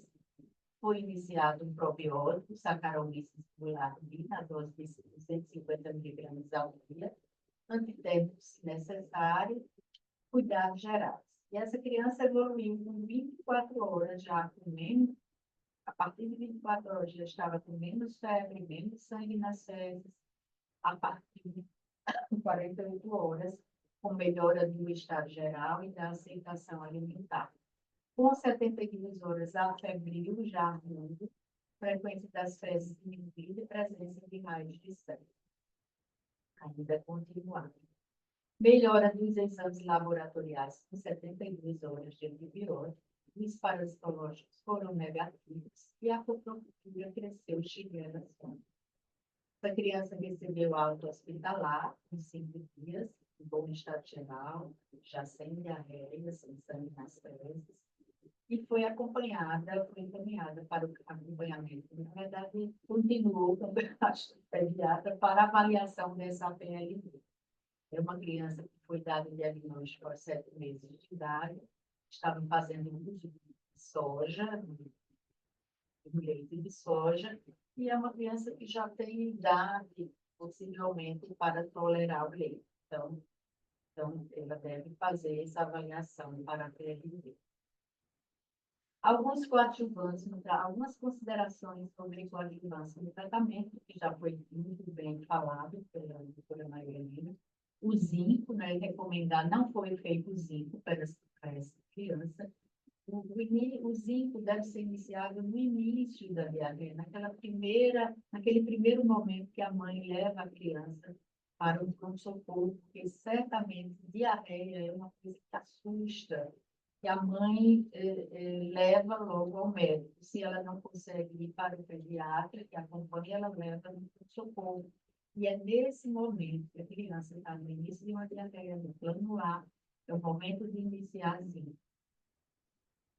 Foi iniciado um probiótico, Saccharomyces boulardii, na dose de 150 miligramas ao dia, antitérmicos se necessário, cuidados gerais. E essa criança evoluiu com 24 horas já comendo, a partir de 24 horas já estava com menos febre, menos sangue nas fezes, a partir de 48 horas, com melhora do estado geral e da aceitação alimentar. Com 72 horas, a febril já agudo, frequência das fezes diminuída e presença de raios de sangue. Ainda continuando. Melhora dos exames laboratoriais com 72 horas de antibiótico, os parasitológicos foram negativos e a coprofilha cresceu chegando às fontes. Essa criança recebeu alta hospitalar em 5 dias, em bom estado geral, já sem diarreia, sem sangue nas fezes, e foi acompanhada, foi encaminhada para o acompanhamento. Na verdade, continuou com o pediatra para avaliação dessa PLD. É uma criança que foi dada o diagnóstico aos 7 meses de idade, estavam fazendo uso de soja, de leite de soja, e é uma criança que já tem idade, possivelmente, para tolerar o leite. Então, ela deve fazer essa avaliação para a PLD. Alguns coadjuvantes, algumas considerações sobre coadjuvância no tratamento, que já foi muito bem falado pela doutora Maria Helena. O zinco, né, recomendado, não foi feito o zinco para essa criança. O zinco deve ser iniciado no início da diarreia, naquele primeiro momento que a mãe leva a criança para o pronto-socorro, porque certamente diarreia é uma coisa que assusta, que a mãe leva logo ao médico. Se ela não consegue ir para o pediatra, que acompanha, ela leva no pronto-socorro. E é nesse momento que a criança está no início de uma diarreia no plano A, é o momento de iniciar zinco.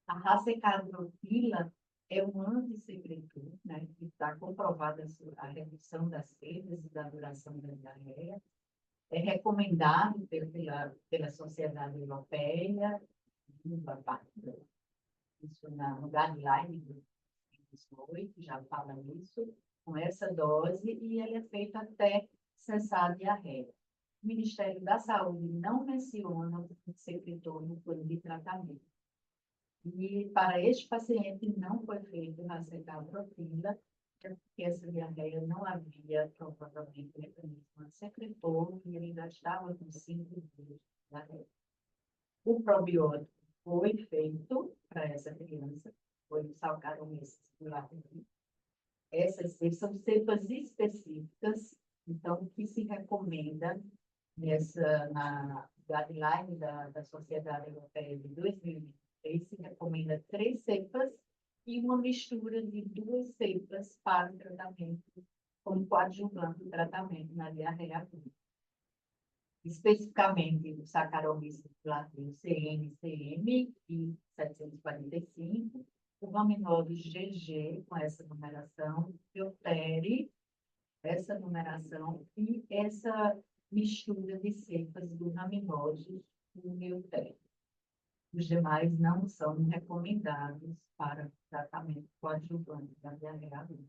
A racecadrofila é um antissecretor, né, que está comprovada a redução das perdas e da duração da diarreia. É recomendado pela Sociedade Europeia, isso no guideline do 2018, já fala isso, com essa dose, e ele é feito até cessar a diarreia. O Ministério da Saúde não menciona o secretor no plano de tratamento. E para este paciente não foi feito racecadrofila, porque essa diarreia não havia provavelmente mecanismo secretor e ele ainda estava com 5 dias de diarreia. O probiótico foi feito para essa criança, foi o Saccharomyces boulardii. Essas são cepas específicas, então o que se recomenda na guideline da Sociedade Europeia de 2023, se recomenda 3 cepas e uma mistura de 2 cepas para o tratamento, como coadjuvante do tratamento na diarreia aguda. Especificamente o Saccharomyces boulardii CN, CM e 745, o Rhamnosus GG, com essa numeração, Eutere, essa numeração, e essa mistura de cepas do Rhamnosus com Eutere. Os demais não são recomendados para tratamento coadjuvante da diarreia aguda.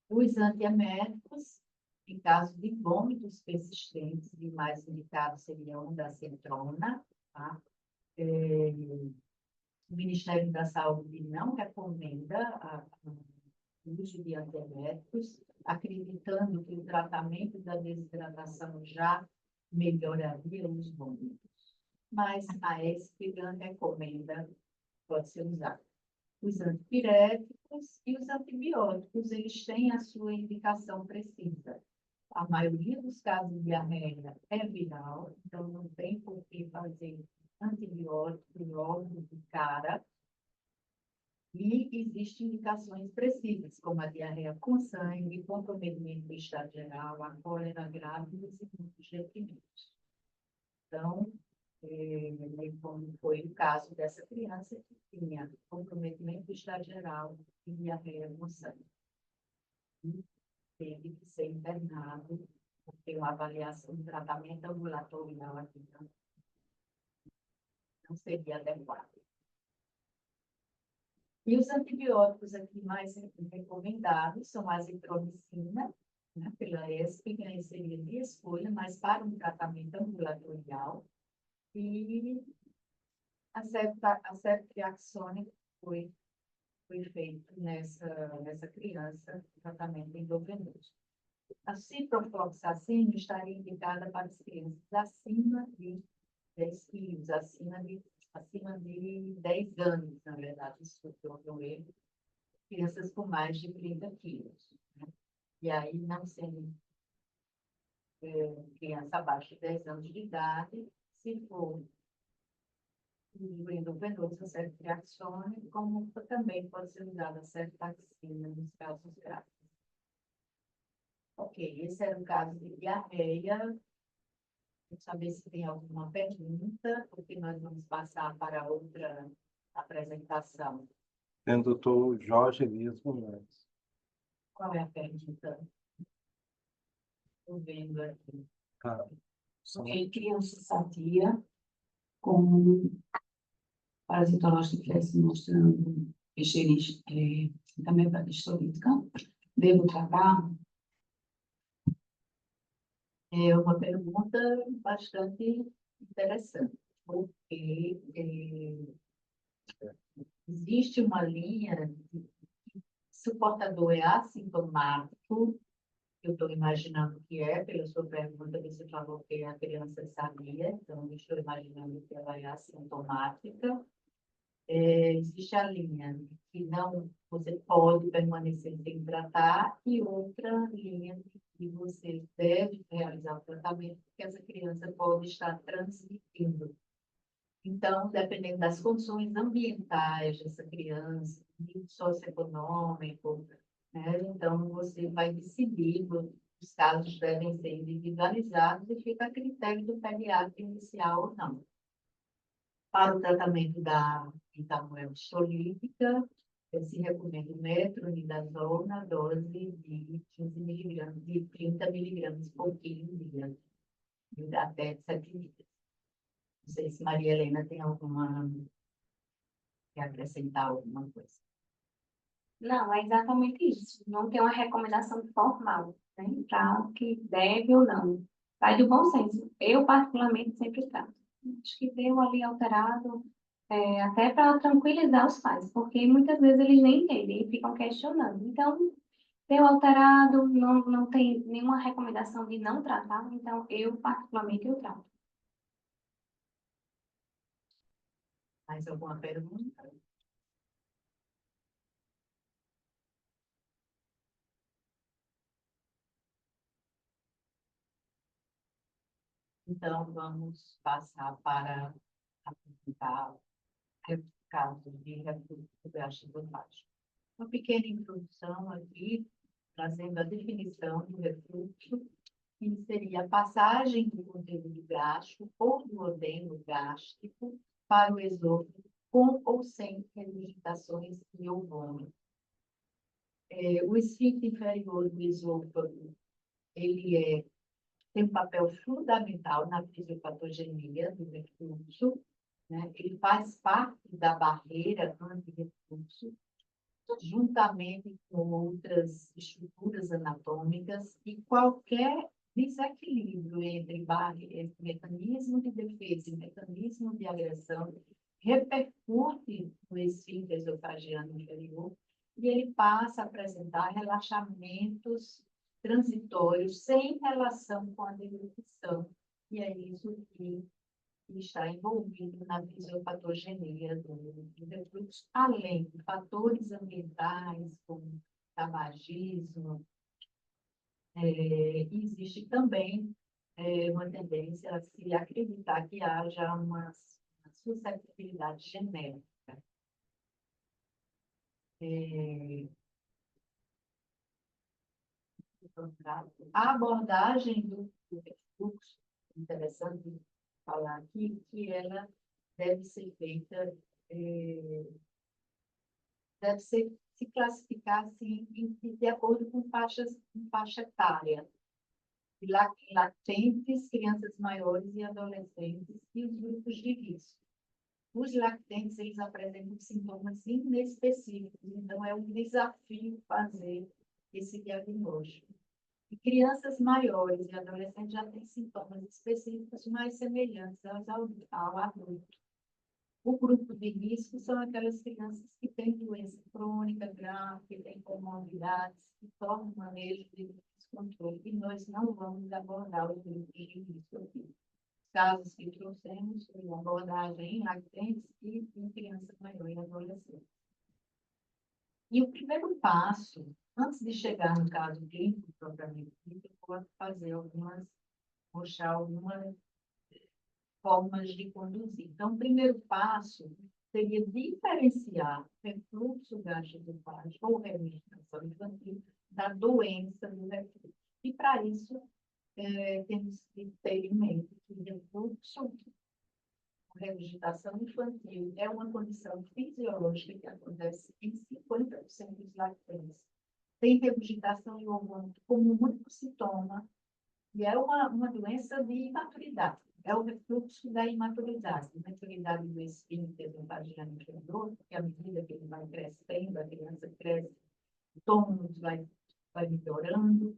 Os antieméticos, em caso de vômitos persistentes, e mais indicado seria um da centrona, tá? O Ministério da Saúde não recomenda o uso de antieméticos, acreditando que o tratamento da desidratação já melhoraria os vômitos. mas a ESPGAN recomenda, pode ser usado. Os antipiréticos e os antibióticos, eles têm a sua indicação precisa. A maioria dos casos de diarreia é viral, então não tem por que fazer antibiótico logo de cara. E existem indicações precisas, como a diarreia com sangue, comprometimento do estado geral, a cólera grave e os muitos deprimentos. Então, como foi o caso dessa criança que tinha comprometimento do estado geral e diarreia com sangue. E teve que ser internado, porque uma avaliação de tratamento ambulatorial aqui não seria adequada. E os antibióticos aqui mais recomendados são a azitromicina, né, pela ESPGAN, seria de escolha, mas para um tratamento ambulatorial. E a ceftriaxone foi feito nessa criança, tratamento endovenoso. A ciprofloxacina estaria indicada para as crianças acima de 10 quilos, acima de 10 anos, na verdade, isso foi um erro, crianças com mais de 30 quilos. Né? E aí, não sendo criança abaixo de 10 anos de idade, se for o endovenoso, a ceftriaxone, como também pode ser usada a ceftaxina nos casos graves. Ok, esse era o caso de diarreia. Vou saber se tem alguma pergunta, porque nós vamos passar para outra apresentação. Tem o doutor Jorge Elias Moraes. Qual é a pergunta? Estou vendo aqui. Tá. Só- Ok, criança sadia com parasitológica que se mostrando também histolítica. Devo tratar? É uma pergunta bastante interessante, porque existe uma linha de se o portador é assintomático, eu estou imaginando que pela sua pergunta, você falou que a criança sabia, então eu estou imaginando que ela é assintomática. Existe a linha que não, você pode permanecer sem tratar, e outra linha que você deve realizar o tratamento, porque essa criança pode estar transmitindo. Então, dependendo das condições ambientais dessa criança, socioeconômico, né? Então, você vai decidir, os casos devem ser individualizados e fica a critério do pediatra inicial ou não. Para o tratamento da itamoelstolítica, se recomenda metronidazol na dose de 15 miligramas, de 30 miligramas por quilo dia, até 7 dias. Não sei se Maria Helena tem quer acrescentar alguma coisa. Não, é exatamente isso. Não tem uma recomendação formal, né, para o que deve ou não. Vai do bom senso. Eu, particularmente, sempre trato. Acho que deu ali alterado, até para tranquilizar os pais, porque muitas vezes eles nem entendem e ficam questionando. Então, deu alterado, não tem nenhuma recomendação de não tratar, então eu, particularmente, eu trato. Mais alguma pergunta? Então, vamos passar para apresentar casos de refluxo gastroesofágico. Uma pequena introdução aqui, trazendo a definição do refluxo, que seria a passagem do conteúdo gástrico ou do duodeno gástrico para o esôfago, com ou sem regurgitações e ou vômito. O esfíncter inferior do esôfago, ele tem um papel fundamental na fisiopatogenia do refluxo, né? Ele faz parte da barreira anti-refluxo, juntamente com outras estruturas anatômicas, e qualquer desequilíbrio entre mecanismo de defesa e mecanismo de agressão repercute no esfíncter esofagiano inferior, e ele passa a apresentar relaxamentos transitórios sem relação com a deglutição. E é isso que que está envolvido na fisiopatogenia do refluxo, além de fatores ambientais, como tabagismo, existe também uma tendência a se acreditar que haja uma suscetibilidade genética. A abordagem do refluxo, interessante falar aqui, que ela deve ser feita, deve ser, se classificar assim, de acordo com faixa etária. Lactentes, crianças maiores e adolescentes e os grupos de risco. Os lactentes, eles apresentam sintomas inespecíficos, então é um desafio fazer esse diagnóstico. E crianças maiores e adolescentes já têm sintomas específicos mais semelhantes ao adulto. O grupo de risco são aquelas crianças que têm doença crônica grave, que têm comorbidades, que tornam o manejo de descontrole. E nós não vamos abordar os grupos de risco aqui. Os casos que trouxemos foi uma abordagem em lactentes e em criança maior e adolescente. E o primeiro passo, antes de chegar no caso clínico propriamente dito, eu vou mostrar algumas formas de conduzir. Então, o primeiro passo seria diferenciar refluxo gastroesofágico ou reabilitação infantil da doença do refluxo. E, para isso, temos que ter em mente que refluxo, regurgitação infantil, é uma condição fisiológica que acontece em 50% dos lactentes. Tem regurgitação e vômito como único sintoma, e é uma doença de imaturidade. É o refluxo da imaturidade do esfíncter do vaginal inferior, porque à medida que ele vai crescendo, a criança cresce, o tônus vai melhorando,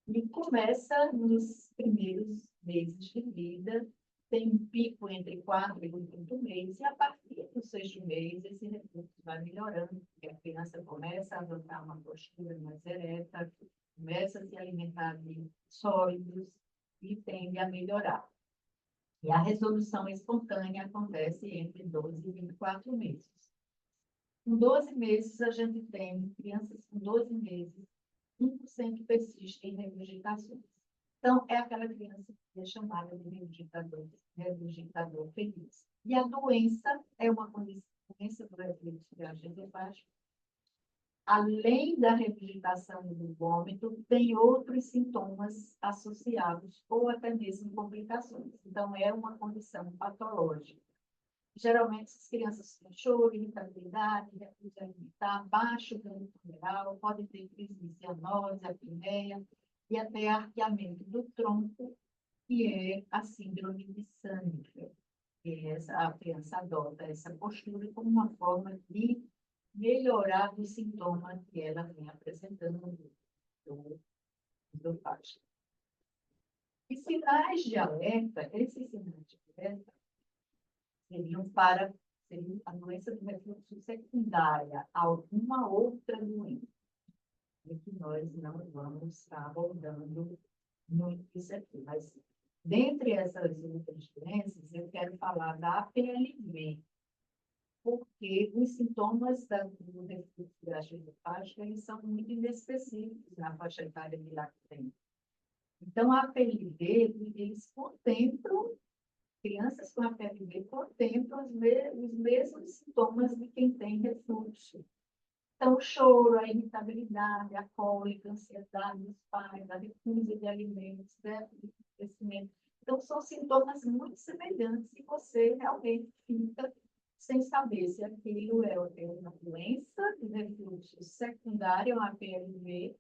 e começa nos primeiros meses de vida, tem um pico entre 4 e 8 meses, e a partir do 6º mês, esse refluxo vai melhorando, porque a criança começa a adotar uma postura mais ereta, começa a se alimentar de sólidos e tende a melhorar. E a resolução espontânea acontece entre 12 e 24 meses. Com 12 meses, a gente tem crianças com 12 meses, 1% persiste em regurgitações. Então, é aquela criança que é chamada de regurgitador feliz. E a doença é uma doença do refluxo gastroesofágico. Além da regurgitação e do vômito, tem outros sintomas associados ou até mesmo complicações. Então, é uma condição patológica. Geralmente, as crianças têm choro, irritabilidade, refluxo alimentar, baixo ganho tumoral, podem ter crise de cianose, apneia e até arqueamento do tronco, que é a síndrome de Sandler. A criança adota essa postura como uma forma de melhorar o sintoma que ela vem apresentando do faixa. E sinais de alerta, esses sinais de alerta seriam a doença do refluxo secundária a alguma outra doença, e que nós não vamos estar abordando muito isso aqui. Mas, dentre essas outras doenças, eu quero falar da APLV, porque os sintomas do refluxo gastroesofágico, eles são muito inespecíficos na faixa etária de lactente. Então, a APLV, eles contemplam, crianças com APLV contemplam os mesmos sintomas de quem tem refluxo. Então, o choro, a irritabilidade, a cólica, a ansiedade dos pais, a recusa de alimentos, déficit de crescimento. Então, são sintomas muito semelhantes e você realmente fica sem saber se aquilo é uma doença de refluxo secundária, uma APLV,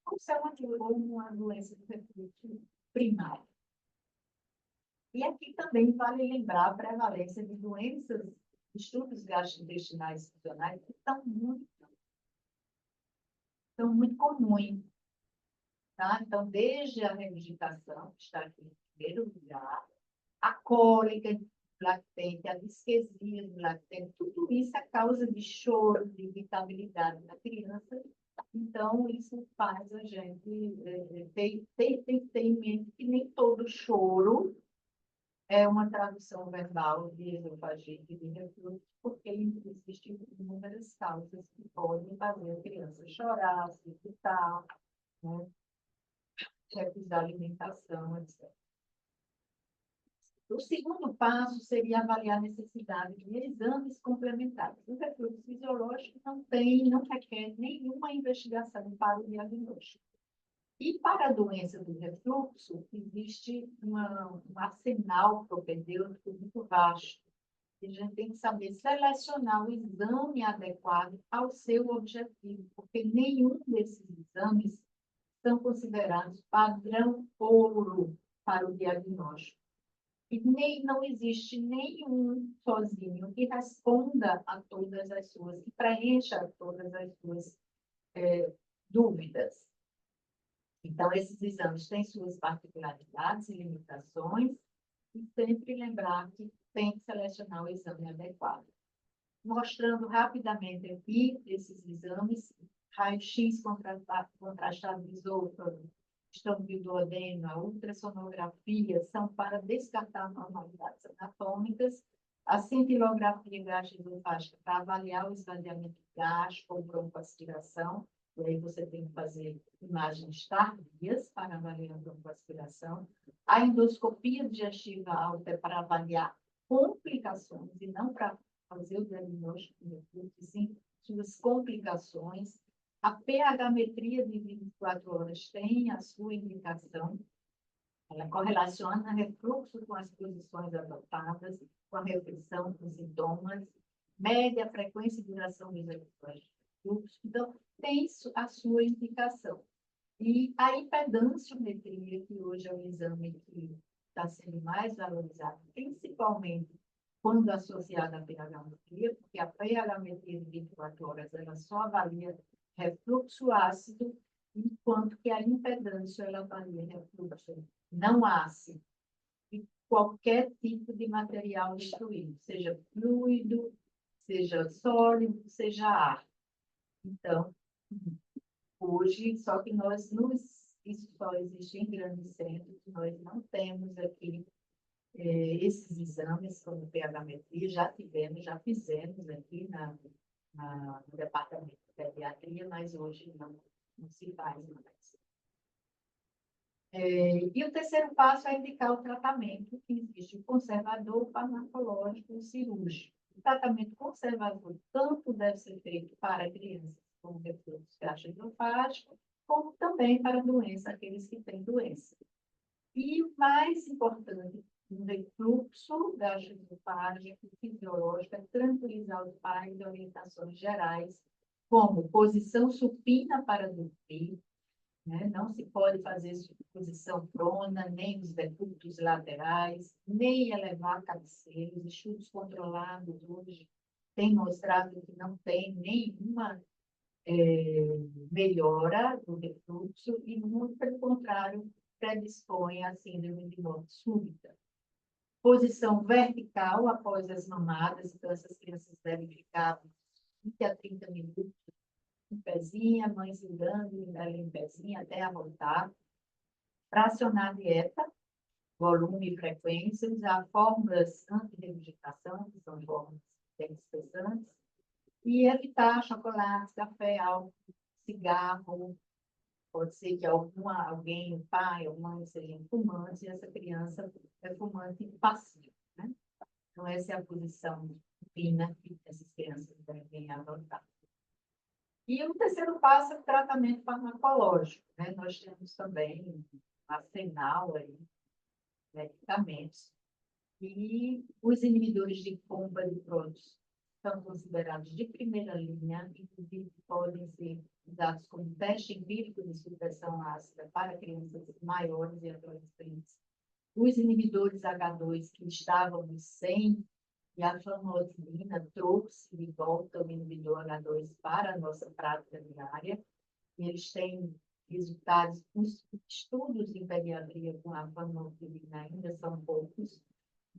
ou se é uma doença de refluxo primário. E aqui também vale lembrar a prevalência de doenças, distúrbios gastrointestinais funcionais, que são muito comuns. Tá? Então, desde a regurgitação, que está aqui em primeiro lugar, a cólica lactente, a disquesia do lactente, tudo isso é causa de choro, de irritabilidade na criança. Então, isso faz a gente ter em mente que nem todo choro é uma tradução verbal de esofagite e de refluxo, porque existem inúmeras causas que podem fazer a criança chorar, se irritar, né? Recusar alimentação, etc. O segundo passo seria avaliar a necessidade de exames complementares. O refluxo fisiológico não requer nenhuma investigação para o diagnóstico. E para a doença do refluxo, existe um arsenal propedêutico muito vasto. E a gente tem que saber selecionar o exame adequado ao seu objetivo, porque nenhum desses exames são considerados padrão ouro para o diagnóstico. E não existe nenhum sozinho que responda a todas as suas, que preencha todas as suas dúvidas. Então, esses exames têm suas particularidades e limitações, e sempre lembrar que tem que selecionar o exame adequado. Mostrando rapidamente aqui esses exames, raio-x contrastado de esôfago, estômago do duodeno, ultrassonografia, são para descartar anormalidades anatômicas, a cintilografia gastroesofágica para avaliar o esvaziamento gástrico ou broncoaspiração, e aí você tem que fazer imagens tardias para avaliar a broncoaspiração, a endoscopia digestiva alta para avaliar complicações e não para fazer o diagnóstico do refluxo, sim suas complicações. A pH-metria de 24 horas tem a sua indicação. Ela correlaciona refluxo com as posições adotadas, com a repressão, com os sintomas, mede a frequência e duração dos episódios de refluxo. Então, tem a sua indicação. E a impedanciometria, que hoje é o exame que está sendo mais valorizado, principalmente quando associada à pH-metria, porque a pH-metria de 24 horas ela só avalia refluxo ácido, enquanto que a impedância ela avalia refluxo não ácido, e qualquer tipo de material destruído, seja fluido, seja sólido, seja ar. Então, hoje, só que isso só existe em grandes centros, nós não temos aqui esses exames como pH-metria, já fizemos aqui no departamento de pediatria, mas hoje não se faz mais. E o terceiro passo é indicar o tratamento, que existe o conservador, farmacológico e cirúrgico. O tratamento conservador tanto deve ser feito para crianças com refluxo gastroesofágico, como também para doença, aqueles que têm doença. E o mais importante no refluxo gastroesofágico fisiológico é tranquilizar os pais de orientações gerais, como posição supina para dormir, né? Não se pode fazer posição prona, nem os decúbitos laterais, nem elevar cabeceiros. Estudos controlados hoje têm mostrado que não tem nenhuma melhora do refluxo e, muito pelo contrário, predispõe à síndrome de morte súbita. Posição vertical após as mamadas, então essas crianças devem ficar 20 a 30 minutos em pezinho, a mãe segurando ela em pezinho até arrotar. Fracionar a dieta, volume e frequência, usar fórmulas anti-regurgitação, que são fórmulas espessantes, e evitar chocolate, café, álcool, cigarro. Pode ser que alguém, o pai ou mãe, sejam fumantes e essa criança é fumante passivo, né? Então, essa é a posição fina que essas crianças devem adotar. E o terceiro passo é o tratamento farmacológico, né? Nós temos também um arsenal aí, medicamentos. E os inibidores de pompa de prótons são considerados de primeira linha, inclusive podem ser usados como teste empírico de supressão ácida para crianças maiores e adolescentes. Os inibidores H2 que estávamos sem, e a fluoxetina trouxe de volta o inibidor H2 para a nossa prática diária. E eles têm resultados, os estudos em pediatria com a fluoxetina ainda são poucos,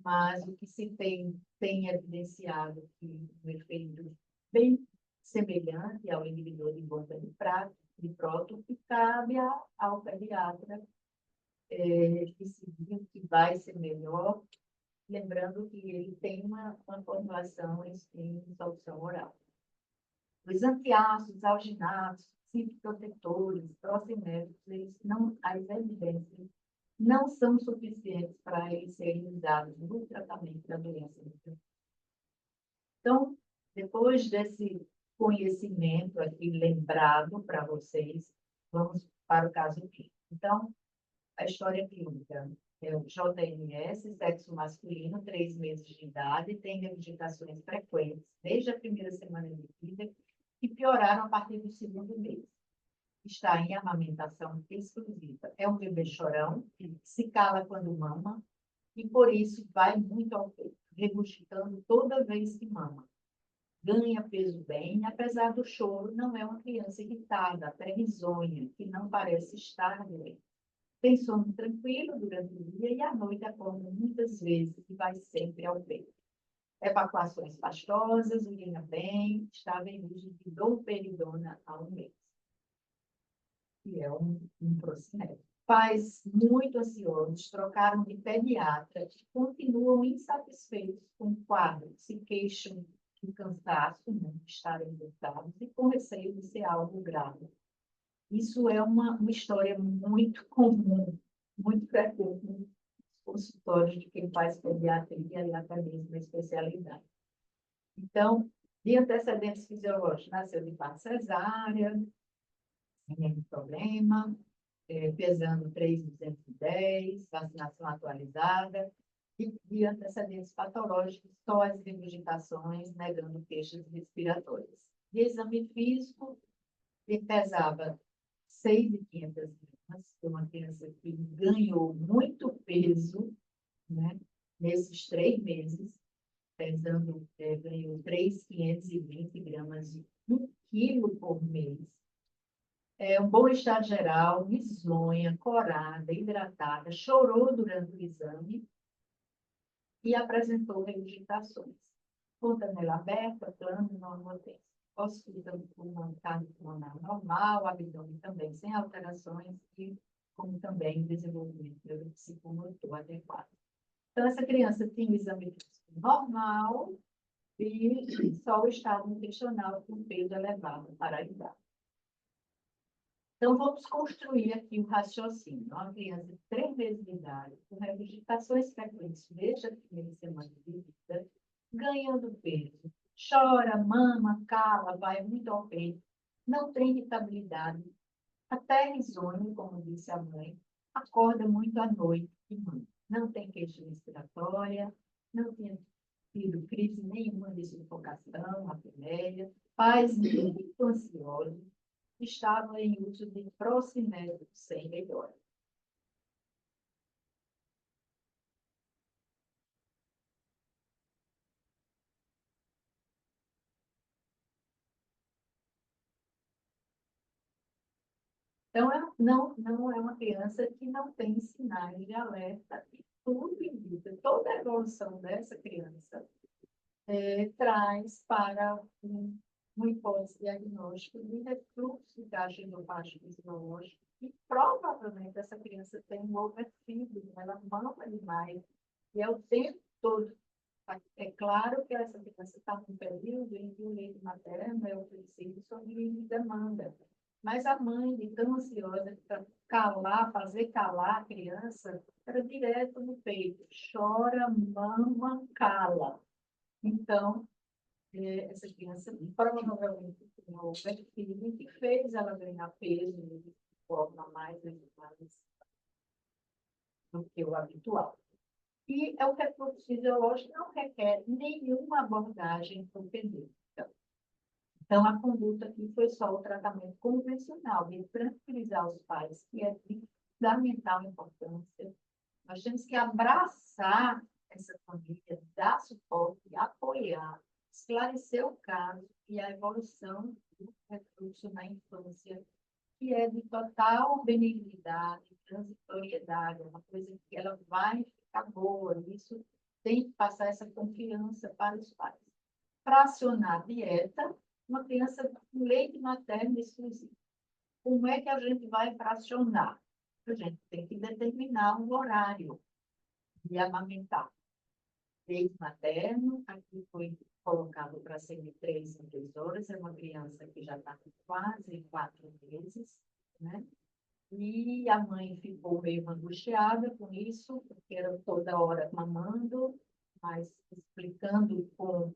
mas o que se tem evidenciado que um efeito bem semelhante ao inibidor de bomba de próton, que cabe ao pediatra decidir que vai ser melhor lembrando que ele tem uma formulação em solução oral. Os antiácidos, alginatos, citoprotetores, procinéticos, as evidências não são suficientes para eles serem usados no tratamento da doença. Então, depois desse conhecimento aqui lembrado para vocês, vamos para o caso clínico. Então, a história clínica é o JMS, sexo masculino, 3 meses de idade, tem regurgitações frequentes desde a primeira semana de vida e pioraram a partir do segundo mês. Está em amamentação exclusiva. É um bebê chorão, se cala quando mama e, por isso, vai muito ao peito, regurgitando toda vez que mama. Ganha peso bem, apesar do choro, não é uma criança irritada, até risonha, que não parece estar doente. Tem sono tranquilo durante o dia e à noite acorda muitas vezes e vai sempre ao peito. Evacuações pastosas, urina bem, estava em uso de domperidona há um mês. Que é um procinético. Pais muito ansiosos trocaram de pediatra e continuam insatisfeitos com o quadro, se queixam de cansaço, de estarem irritados e com receio de ser algo grave. Isso é uma história muito comum, muito frequente nos consultórios de quem faz pediatria e até mesmo a especialidade. Então, de antecedentes fisiológicos, nasceu de parto cesárea, sem nenhum problema, pesando 3.210, vacinação atualizada, e de antecedentes patológicos, só as regurgitações, negando queixas respiratórias. De exame físico, ele pesava 6.500 gramas, foi uma criança que ganhou muito peso, né, nesses 3 meses, pesando, ganhou 3.520 gramas de 1 quilo por mês. Um bom estado geral, risonha, corada, hidratada, chorou durante o exame e apresentou regurgitações. Fontanela aberta, plano, normotência. Ausculta pulmonar normal, abdômen também sem alterações e como também desenvolvimento psicomotor adequado. Então, essa criança tinha o exame normal e só o estado nutricional com peso elevado para a idade. Então, vamos construir aqui o raciocínio. Uma criança de 3 meses de idade, com regurgitações frequentes desde a primeira semana de vida, ganhando peso, chora, mama, cala, vai muito ao peito, não tem irritabilidade, até risonho, como disse a mãe, acorda muito à noite e não tem queixa respiratória, não tinha tido crise nenhuma de sufocação, apneia, pais muito ansiosos, estavam em uso de procinéticos sem melhora. Então, não é uma criança que não tem sinais de alerta. E tudo indica, toda a evolução dessa criança traz para uma hipótese diagnóstica de refluxo gastroesofágico fisiológico e provavelmente essa criança tem um overfeeding, ela mama demais e é o tempo todo. É claro que essa criança está num período em que o leite materno é oferecido sob demanda. Mas a mãe, de tão ansiosa para calar, fazer calar a criança, era direto no peito. Chora, mama, cala. Então, essa criança provavelmente tinha o overfeeding que fez ela ganhar peso de forma mais do que o habitual. E o refluxo fisiológico não requer nenhuma abordagem propedêutica. Então, a conduta aqui foi só o tratamento convencional, de tranquilizar os pais, que é de fundamental importância. Nós temos que abraçar essa família, dar suporte, apoiar, esclarecer o caso e a evolução do refluxo na infância, que é de total benignidade, transitoriedade, é uma coisa que ela vai ficar boa. Isso tem que passar essa confiança para os pais. Fracionar a dieta, uma criança com leite materno exclusivo. Como é que a gente vai fracionar? A gente tem que determinar um horário de amamentar. leite materno, aqui foi colocado para ser de 3 em 3 horas, é uma criança que já está com quase 4 meses, né? E a mãe ficou meio angustiada com isso, porque era toda hora mamando, mas explicando com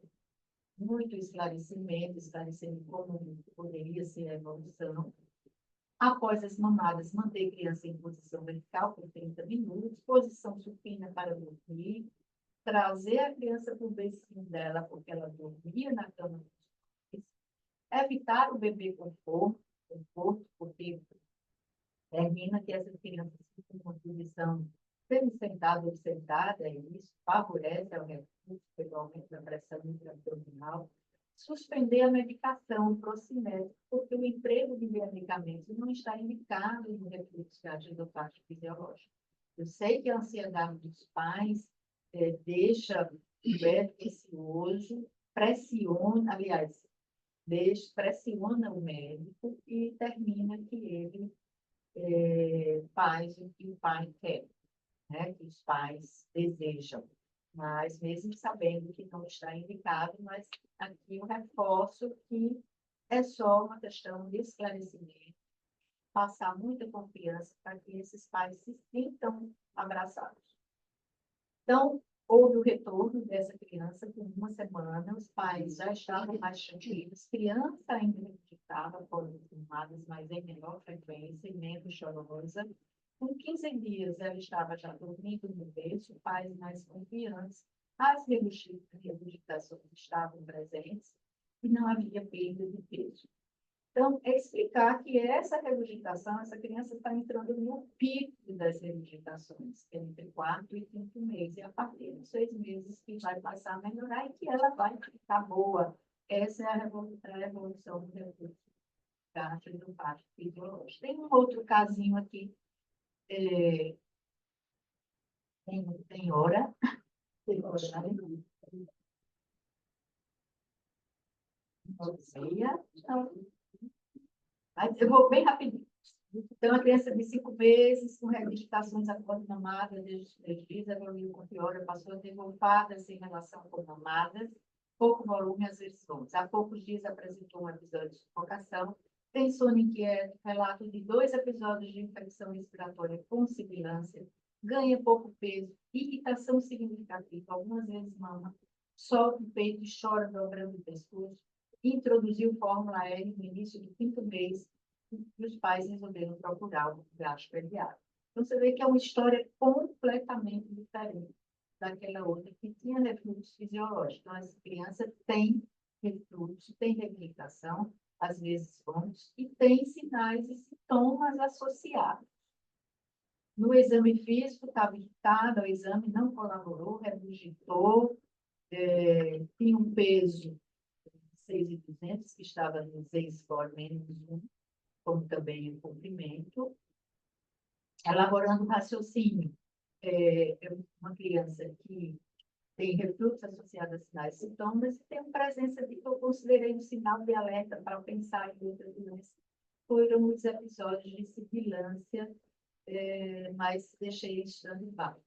muito esclarecendo como poderia ser a evolução. Após as mamadas, manter a criança em posição vertical por 30 minutos, posição supina para dormir, trazer a criança para o bercinho dela, porque ela dormia na cama, evitar o bebê conforto, porque termina que essas crianças ficam com uma posição semi-sentada ou sentada, e isso favorece o refluxo, pelo aumento da pressão intra-abdominal. Suspender a medicação, o procimétrico, porque o emprego de medicamentos não está indicado no refluxo gastroesofágico fisiológico. Eu sei que a ansiedade dos pais deixa o bebê ansioso, pressiona, aliás, pressiona o médico e termina que ele faz o que o pai quer, né? Que os pais desejam. Mas mesmo sabendo que não está indicado, mas aqui eu reforço que é só uma questão de esclarecimento, passar muita confiança para que esses pais se sintam abraçados. Então, houve o retorno dessa criança com 1 semana, os pais já estavam mais tranquilos, criança ainda estava foram filmadas, mas em menor frequência e menos chorosa. Com 15 dias, ela estava já dormindo no berço, pais mais confiantes, as regurgitações estavam presentes e não havia perda de peso. Então, é explicar que essa regurgitação, essa criança está entrando no pico das regurgitações, que é entre 4º e 5º mês, e a partir dos 6 meses que vai passar a melhorar e que ela vai ficar boa. Essa é a evolução do refluxo gastroesofágico fisiológico. Tem um outro casinho aqui, tem hora, mas eu vou bem rapidinho. Então, uma criança de 5 meses, com regurgitações após mamadas, desde os 3 dias, evoluiu com piora, passou a ter golfadas em relação com mamadas, pouco volume às versões. Há poucos dias apresentou um episódio de sufocação, tem sono inquieto, relato de 2 episódios de infecção respiratória com sibilância, ganha pouco peso, irritação significativa, algumas vezes mama, solta o peito e chora dobrando o pescoço, introduziu fórmula L no início do 5º mês, e os pais resolveram procurar o gastro-pediatra. Então, você vê que é uma história completamente diferente daquela outra que tinha refluxo fisiológico. Então, essa criança tem refluxo, tem reabilitação, às vezes vômitos, e tem sinais e sintomas associados. No exame físico, estava irritada, o exame não colaborou, regurgitou, tinha um peso de 6.200, que estava no Z-score -1, como também o comprimento, elaborando raciocínio. Uma criança que tem refluxo associado a sinais e sintomas e tem uma presença de que eu considerei um sinal de alerta para pensar em outras doenças. Foram os episódios de sibilância, mas deixei estando embaixo.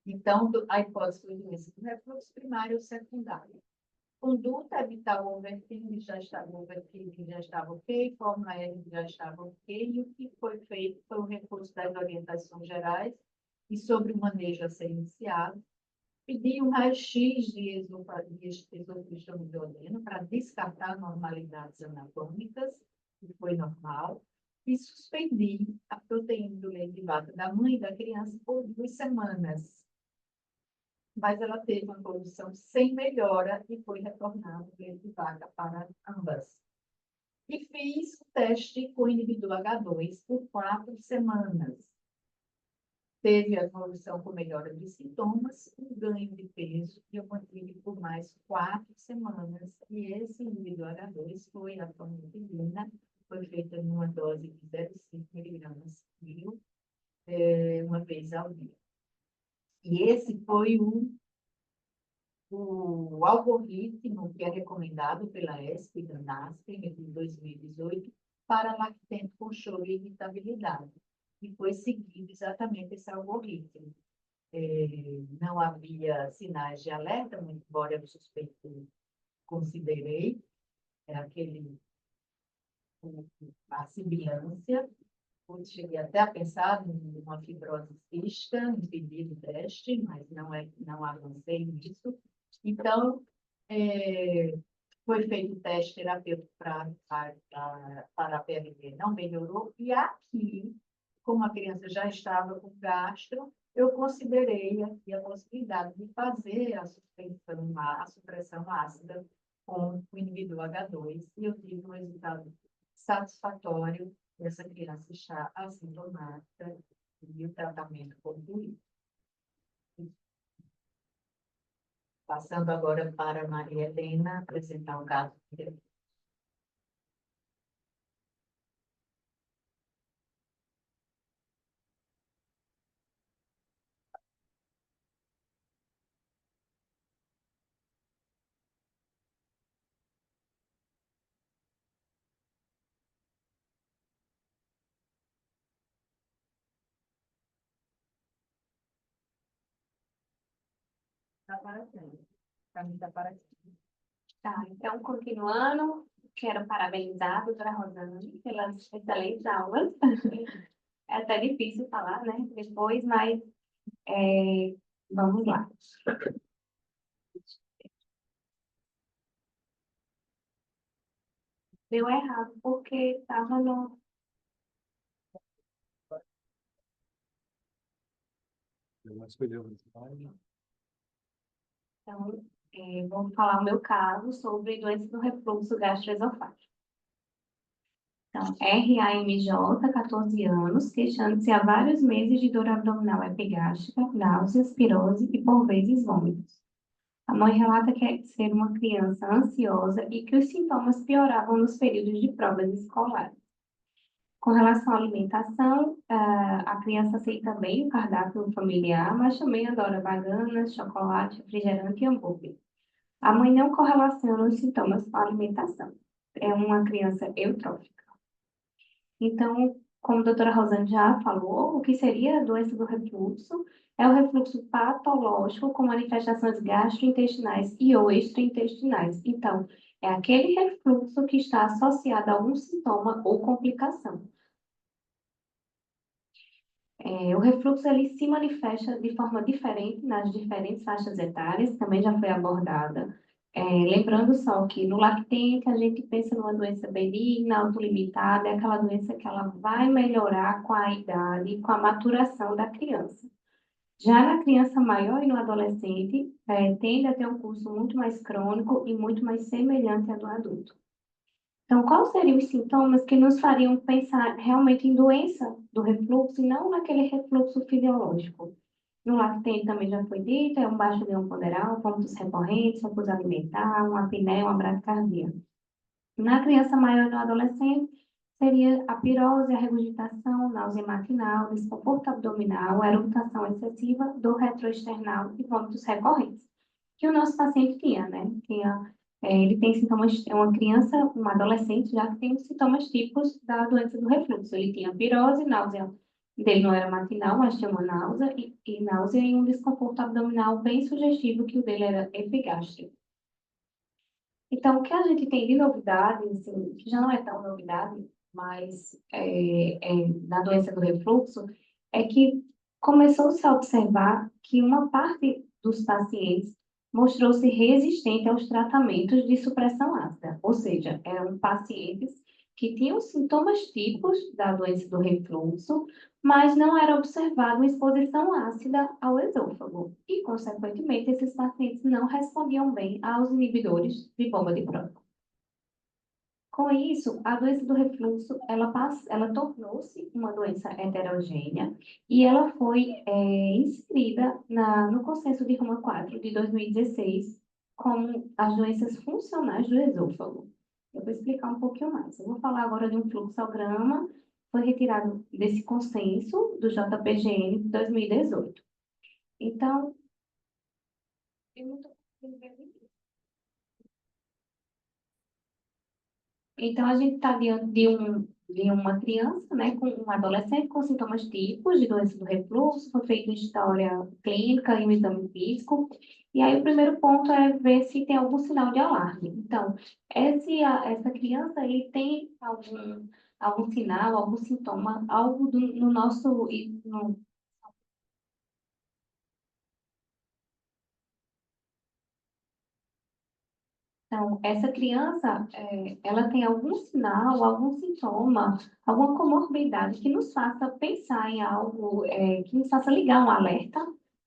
Então, a hipótese foi doença do refluxo primário ou secundário. Conduta, evitar o overfeeding, já estava ok, fórmula L já estava ok, e o que foi feito foi o reforço das orientações gerais e sobre o manejo a ser iniciado. Pedi um raio-x de esofagistoma duodeno para descartar anormalidades anatômicas, que foi normal, e suspendi a proteína do leite de vaca da mãe e da criança por 2 semanas. Mas ela teve uma evolução sem melhora e foi retornado leite de vaca para ambas. E fiz o teste com inibidor H2 por 4 semanas. Teve a evolução com melhora de sintomas, um ganho de peso, e eu mantive por mais 4 semanas. E esse inibidor H2 foi a famotidina, foi feita em uma dose de 0,5 mg quilo, uma vez ao dia. E esse foi o algoritmo que é recomendado pela ESP, da NASP, em 2018, para lactente com choro e irritabilidade. E foi seguido exatamente esse algoritmo. Não havia sinais de alerta, muito embora o suspeito considerei, aquele, a sibilância. Eu cheguei até a pensar em uma fibrose cística, em pedir o teste, mas não avancei nisso. Então, foi feito o teste terapêutico para a PRV, não melhorou. E aqui, como a criança já estava com gastro, eu considerei aqui a possibilidade de fazer a supressão ácida com o inibidor H2, e eu tive um resultado satisfatório. Essa criança está assintomática e o tratamento concluído. Passando agora para a Maria Helena apresentar o caso dele. Está aparecendo. Para mim está aparecendo. Tá, então, continuando, quero parabenizar a doutora Rosane pelas excelentes aulas. É até difícil falar, né, depois, mas vamos lá. Deu errado porque estava no... Eu não escolhi o slide. Então, vou falar o meu caso sobre doença do refluxo gastroesofágico. Então, RAMJ, 14 anos, queixando-se há vários meses de dor abdominal epigástrica, náuseas, pirose e, por vezes, vômitos. A mãe relata que é ser uma criança ansiosa e que os sintomas pioravam nos períodos de provas escolares. Com relação à alimentação, a criança aceita bem o cardápio familiar, mas também adora bananas, chocolate, refrigerante e hambúrguer. A mãe não correlaciona os sintomas com a alimentação. É uma criança eutrófica. Então, como a doutora Rosane já falou, o que seria a doença do refluxo? É o refluxo patológico com manifestações gastrointestinais e ou extraintestinais. Então, é aquele refluxo que está associado a algum sintoma ou complicação. O refluxo ele se manifesta de forma diferente nas diferentes faixas etárias, também já foi abordada. Lembrando só que no lactente a gente pensa numa doença benigna, autolimitada, é aquela doença que ela vai melhorar com a idade e com a maturação da criança. Já na criança maior e no adolescente, tende a ter um curso muito mais crônico e muito mais semelhante ao do adulto. Então, quais seriam os sintomas que nos fariam pensar realmente em doença do refluxo e não naquele refluxo fisiológico? No lactente também já foi dito, é um baixo ganho ponderal, vômitos recorrentes, recusa alimentar, uma apneia, uma bradicardia. Na criança maior e no adolescente, seria a pirose, a regurgitação, náusea matinal, desconforto abdominal, eructação excessiva, dor retroesternal e vômitos recorrentes. Que o nosso paciente tinha, né? Ele tem sintomas, é uma criança, uma adolescente já que tem os sintomas típicos da doença do refluxo. Ele tinha pirose, náusea dele não era matinal, mas tinha uma náusea e náusea e um desconforto abdominal bem sugestivo que o dele era epigástrico. Então, o que a gente tem de novidade, assim, que já não é tão novidade, mas na doença do refluxo, é que começou-se a observar que uma parte dos pacientes mostrou-se resistente aos tratamentos de supressão ácida, ou seja, eram pacientes que tinham sintomas típicos da doença do refluxo, mas não era observada uma exposição ácida ao esôfago. E, consequentemente, esses pacientes não respondiam bem aos inibidores de bomba de próton. Com isso, a doença do refluxo, ela tornou-se uma doença heterogênea e ela foi inserida no Consenso de Roma 4 de 2016 como as doenças funcionais do esôfago. Eu vou explicar um pouquinho mais. Eu vou falar agora de um fluxograma, foi retirado desse consenso do JPGN de 2018. Então, eu não estou conseguindo ver aqui. Então, a gente está diante de de uma criança, né, com um adolescente com sintomas típicos de doença do refluxo, foi feita história clínica e um exame físico, e aí o primeiro ponto é ver se tem algum sinal de alarme. Então, essa criança, ele tem algum sinal, algum sintoma, algo no nosso, então, essa criança, ela tem algum sinal, algum sintoma, alguma comorbidade que nos faça pensar em algo, que nos faça ligar um alerta,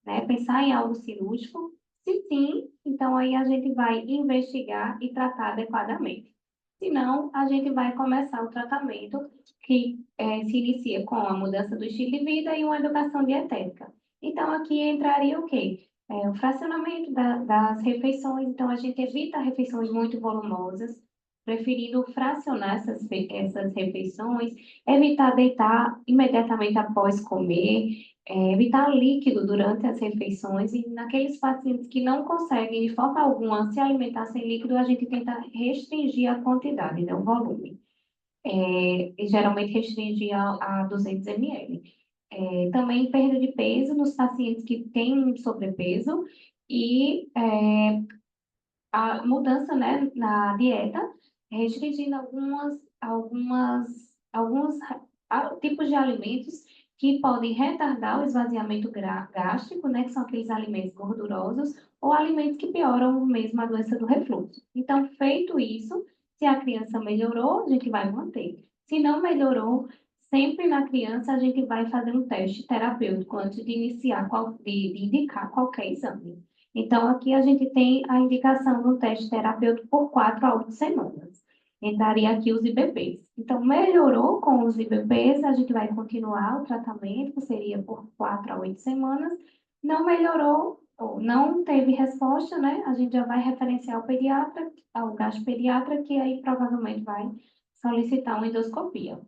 né? Pensar em algo cirúrgico. Se sim, então aí a gente vai investigar e tratar adequadamente. Se não, a gente vai começar o tratamento que se inicia com a mudança do estilo de vida e uma educação dietética. Então, aqui entraria o quê? O fracionamento das refeições, então a gente evita refeições muito volumosas, preferindo fracionar essas refeições, evitar deitar imediatamente após comer, evitar líquido durante as refeições, e naqueles pacientes que não conseguem de forma alguma se alimentar sem líquido, a gente tenta restringir a quantidade, né, o volume. E geralmente restringir a 200 ml. Também perda de peso nos pacientes que têm sobrepeso e a mudança, né, na dieta, restringindo alguns tipos de alimentos que podem retardar o esvaziamento gástrico, né, que são aqueles alimentos gordurosos, ou alimentos que pioram mesmo a doença do refluxo. Então, feito isso, se a criança melhorou, a gente vai manter. Se não melhorou, sempre na criança a gente vai fazer um teste terapêutico antes de iniciar, de indicar qualquer exame. Então, aqui a gente tem a indicação do teste terapêutico por 4 a 8 semanas. Entraria aqui os IBPs. Então, melhorou com os IBPs, a gente vai continuar o tratamento, que seria por 4 a 8 semanas. Não melhorou, ou não teve resposta, né? A gente já vai referenciar o pediatra, ao gastropediatra, que aí provavelmente vai solicitar uma endoscopia.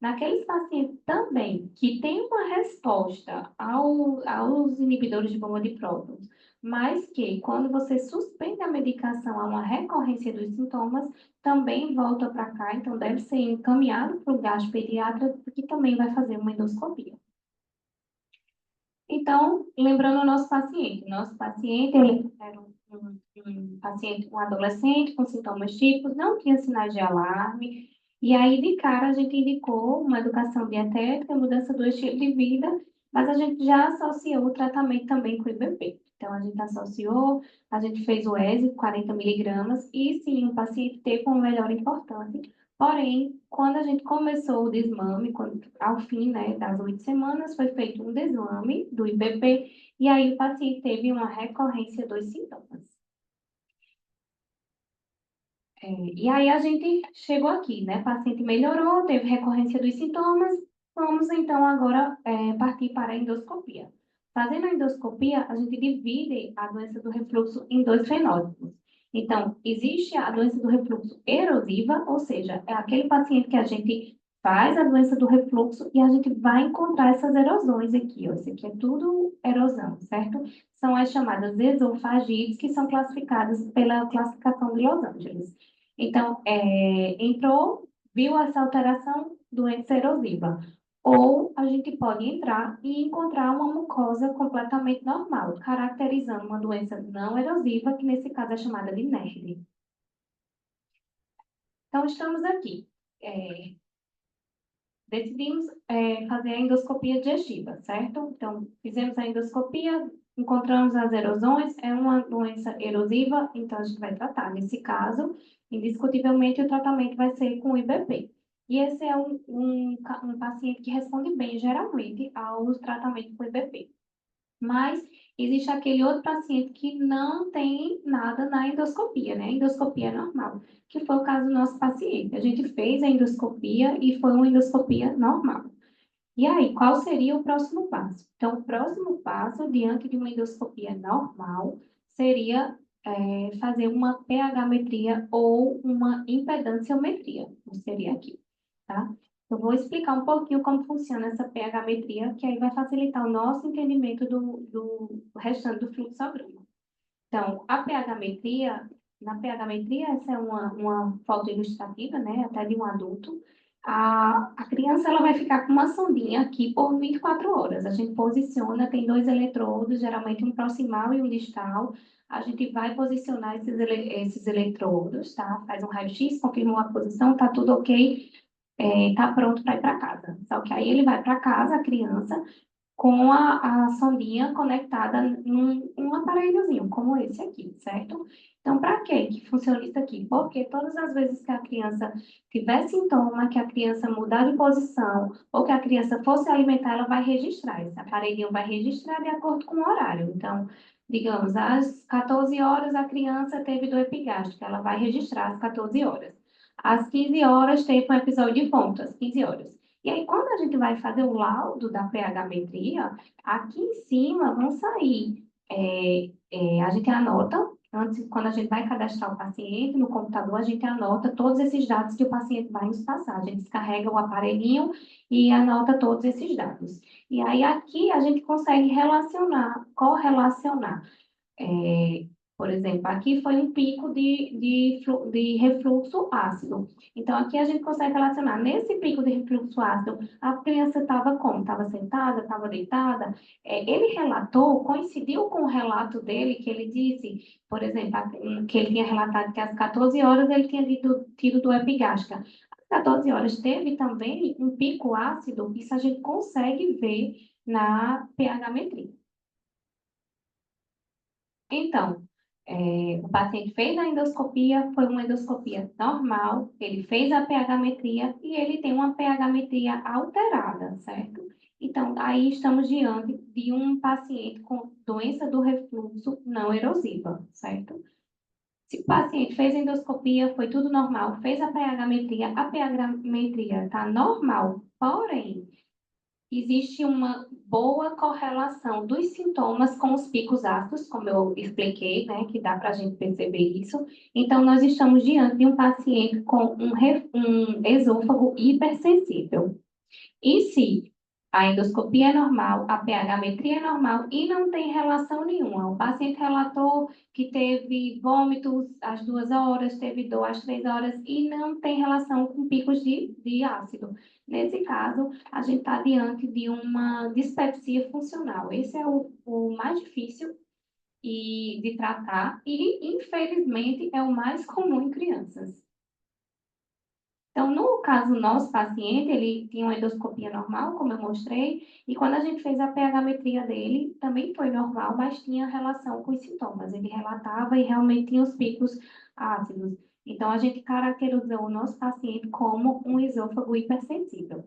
Naqueles pacientes também que têm uma resposta aos inibidores de bomba de prótons, mas que, quando você suspende a medicação a uma recorrência dos sintomas, também volta para cá, então deve ser encaminhado para o gastropediatra, que também vai fazer uma endoscopia. Então, lembrando o nosso paciente, ele era um paciente, um adolescente com sintomas típicos, não tinha sinais de alarme, e aí de cara a gente indicou uma educação dietética, mudança do estilo de vida, mas a gente já associou o tratamento também com o IBP. Então, a gente associou, a gente fez o ESI, 40 miligramas, e sim, o paciente teve uma melhora importante. Porém, quando a gente começou o desmame, ao fim, né, das 8 semanas, foi feito um desmame do IBP, e aí o paciente teve uma recorrência dos sintomas. E aí a gente chegou aqui, né? O paciente melhorou, teve recorrência dos sintomas. Vamos então agora partir para a endoscopia. Fazendo a endoscopia, a gente divide a doença do refluxo em dois fenótipos. Então, existe a doença do refluxo erosiva, ou seja, é aquele paciente que a gente faz a doença do refluxo e a gente vai encontrar essas erosões aqui, ó. Isso aqui é tudo erosão, certo? São as chamadas esofagites, que são classificadas pela classificação de Los Angeles. Então, entrou, viu essa alteração, doença erosiva. Ou a gente pode entrar e encontrar uma mucosa completamente normal, caracterizando uma doença não erosiva, que nesse caso é chamada de NERD. Então, estamos aqui. Decidimos fazer a endoscopia digestiva, certo? Então, fizemos a endoscopia, encontramos as erosões, é uma doença erosiva, então a gente vai tratar. Nesse caso, indiscutivelmente, o tratamento vai ser com IBP. E esse é um paciente que responde bem, geralmente, ao tratamento com IBP. Mas existe aquele outro paciente que não tem nada na endoscopia, né? A endoscopia é normal, que foi o caso do nosso paciente. A gente fez a endoscopia e foi uma endoscopia normal. E aí, qual seria o próximo passo? Então, o próximo passo, diante de uma endoscopia normal, seria fazer uma pH-metria ou uma impedanciometria, não seria aqui, tá? Eu vou explicar um pouquinho como funciona essa pH-metria, que aí vai facilitar o nosso entendimento do restante do fluxograma. Então, a pH-metria, na pH-metria, essa é uma foto ilustrativa, né, até de um adulto, A criança ela vai ficar com uma sondinha aqui por 24 horas. A gente posiciona, tem 2 eletrodos, geralmente um proximal e um distal. A gente vai posicionar esses eletrodos, tá? Faz um raio-x, confirma a posição, tá tudo ok, tá pronto para ir para casa. Só que aí ele vai para casa, a criança, com a sondinha conectada num aparelhozinho, como esse aqui, certo? Então, para que funciona isso aqui? Porque todas as vezes que a criança tiver sintoma, que a criança mudar de posição, ou que a criança fosse alimentar, ela vai registrar. Esse aparelhinho vai registrar de acordo com o horário. Então, digamos, às 14 horas a criança teve dor epigástica, ela vai registrar às 14 horas. Às 15 horas teve um episódio de vômito, às 15 horas. E aí, quando a gente vai fazer o laudo da pH-metria, aqui em cima vão sair, a gente anota, antes, quando a gente vai cadastrar o paciente no computador, a gente anota todos esses dados que o paciente vai nos passar. A gente descarrega o aparelhinho e anota todos esses dados. E aí, aqui, a gente consegue relacionar, correlacionar. Por exemplo, aqui foi um pico de refluxo ácido. Então, aqui a gente consegue relacionar. Nesse pico de refluxo ácido, a criança estava como? Estava sentada, estava deitada? Ele relatou, coincidiu com o relato dele, que ele disse, por exemplo, que ele tinha relatado que às 14 horas ele tinha tido dor epigástica. Às 14 horas teve também um pico ácido, isso a gente consegue ver na pH-metria. Então, o paciente fez a endoscopia, foi uma endoscopia normal, ele fez a pH-metria e ele tem uma pH-metria alterada, certo? Então, aí estamos diante de um paciente com doença do refluxo não erosiva, certo? Se o paciente fez endoscopia, foi tudo normal, fez a pH-metria está normal, porém, existe uma boa correlação dos sintomas com os picos ácidos, como eu expliquei, né, que dá para a gente perceber isso. Então, nós estamos diante de um paciente com um esôfago hipersensível. E se a endoscopia é normal, a pH-metria é normal e não tem relação nenhuma. O paciente relatou que teve vômitos às 2 horas, teve dor às 3 horas e não tem relação com picos de ácido. Nesse caso, a gente está diante de uma dispepsia funcional. Esse é o mais difícil de tratar e, infelizmente, é o mais comum em crianças. Então, no caso, nosso paciente, ele tinha uma endoscopia normal, como eu mostrei, e quando a gente fez a pH-metria dele, também foi normal, mas tinha relação com os sintomas. Ele relatava e realmente tinha os picos ácidos. Então, a gente caracterizou o nosso paciente como um esôfago hipersensível.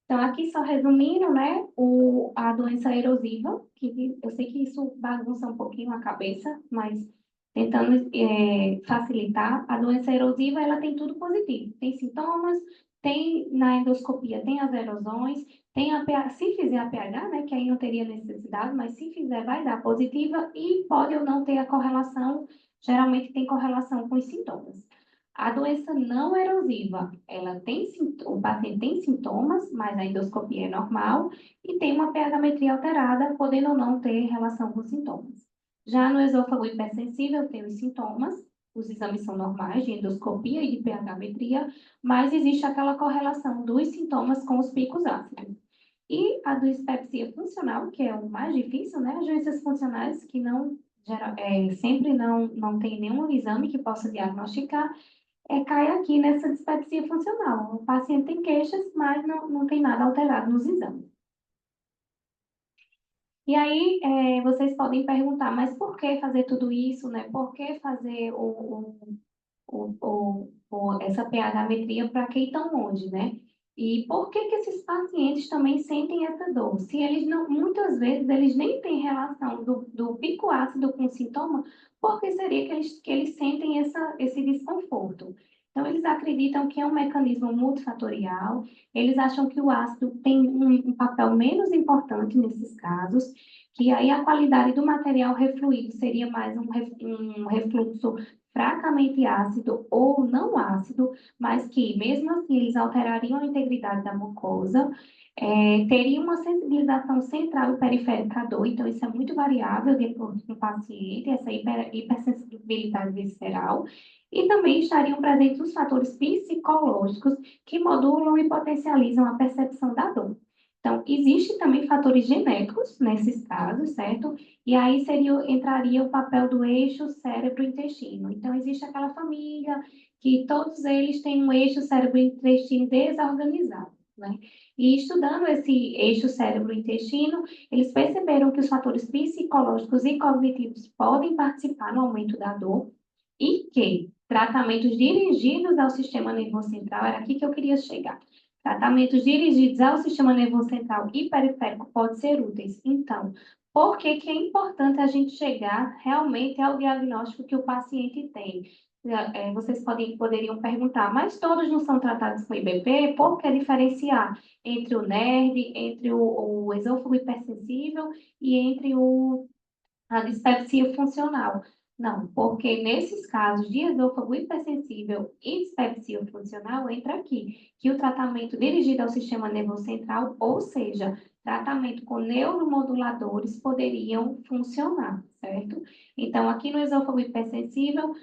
Então, aqui só resumindo, né, a doença erosiva, que eu sei que isso bagunça um pouquinho a cabeça, mas tentando facilitar, a doença erosiva, ela tem tudo positivo. Tem sintomas, tem na endoscopia, tem as erosões, tem a pH, se fizer a pH, né, que aí não teria necessidade, mas se fizer vai dar positiva e pode ou não ter a correlação, geralmente tem correlação com os sintomas. A doença não erosiva, o paciente tem sintomas, mas a endoscopia é normal e tem uma pH-metria alterada, podendo ou não ter relação com sintomas. Já no esôfago hipersensível, tem os sintomas, os exames são normais de endoscopia e de pH-metria, mas existe aquela correlação dos sintomas com os picos ácidos. E a dispepsia funcional, que é o mais difícil, né? As doenças funcionais que sempre não tem nenhum exame que possa diagnosticar, cai aqui nessa dispepsia funcional. O paciente tem queixas, mas não tem nada alterado nos exames. E aí, vocês podem perguntar, mas por que fazer tudo isso, né? Por que fazer essa pH-metria para quem tão longe, né? E por que esses pacientes também sentem essa dor? Se eles não, muitas vezes, eles nem têm relação do pico ácido com o sintoma, por que seria que eles sentem esse desconforto? Então, eles acreditam que é um mecanismo multifatorial, eles acham que o ácido tem um papel menos importante nesses casos, que aí a qualidade do material refluído seria mais um refluxo fracamente ácido ou não ácido, mas que, mesmo assim, eles alterariam a integridade da mucosa, teriam uma sensibilização central e periférica à dor, então isso é muito variável de acordo com o paciente, essa hipersensibilidade visceral, E também estariam presentes os fatores psicológicos que modulam e potencializam a percepção da dor. Então, existem também fatores genéticos nesses casos, certo? E aí entraria o papel do eixo cérebro-intestino. Então, existe aquela família que todos eles têm um eixo cérebro-intestino desorganizado, né? E estudando esse eixo cérebro-intestino, eles perceberam que os fatores psicológicos e cognitivos podem participar no aumento da dor e que tratamentos dirigidos ao sistema nervoso central, era aqui que eu queria chegar. Tratamentos dirigidos ao sistema nervoso central e periférico podem ser úteis. Então, por que que é importante a gente chegar realmente ao diagnóstico que o paciente tem? Vocês poderiam perguntar, mas todos não são tratados com IBP? Por que diferenciar entre o NERD, entre o esôfago hipersensível e entre a dispepsia funcional? Não, porque nesses casos de esôfago hipersensível e dispepsia funcional, entra aqui, que o tratamento dirigido ao sistema nervoso central, ou seja, tratamento com neuromoduladores, poderiam funcionar, certo? Então, aqui no esôfago hipersensível,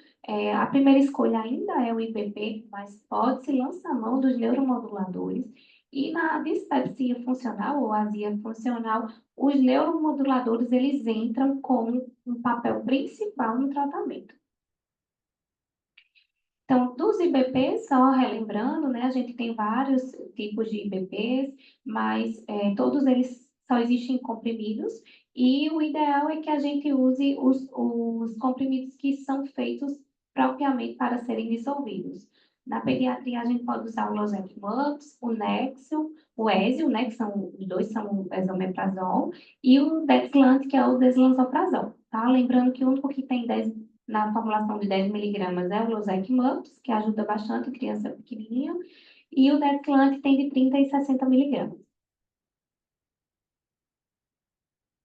a primeira escolha ainda é o IBP, mas pode-se lançar mão dos neuromoduladores. E na dispepsia funcional ou azia funcional, os neuromoduladores, eles entram com um papel principal no tratamento. Então, dos IBPs, só relembrando, né, a gente tem vários tipos de IBPs, mas todos eles só existem comprimidos, e o ideal é que a gente use os comprimidos que são feitos propriamente para serem dissolvidos. Na pediatria, a gente pode usar o Losec Mux, o Nexium, o Ezio, né, que os dois são o esomeprazol, e o Dexlant, que é o deslanzoprazol, tá? Lembrando que o único que tem 10 na formulação de 10 miligramas é o Losec Mux, que ajuda bastante criança pequenininha, e o Dexlant tem de 30 e 60 miligramas.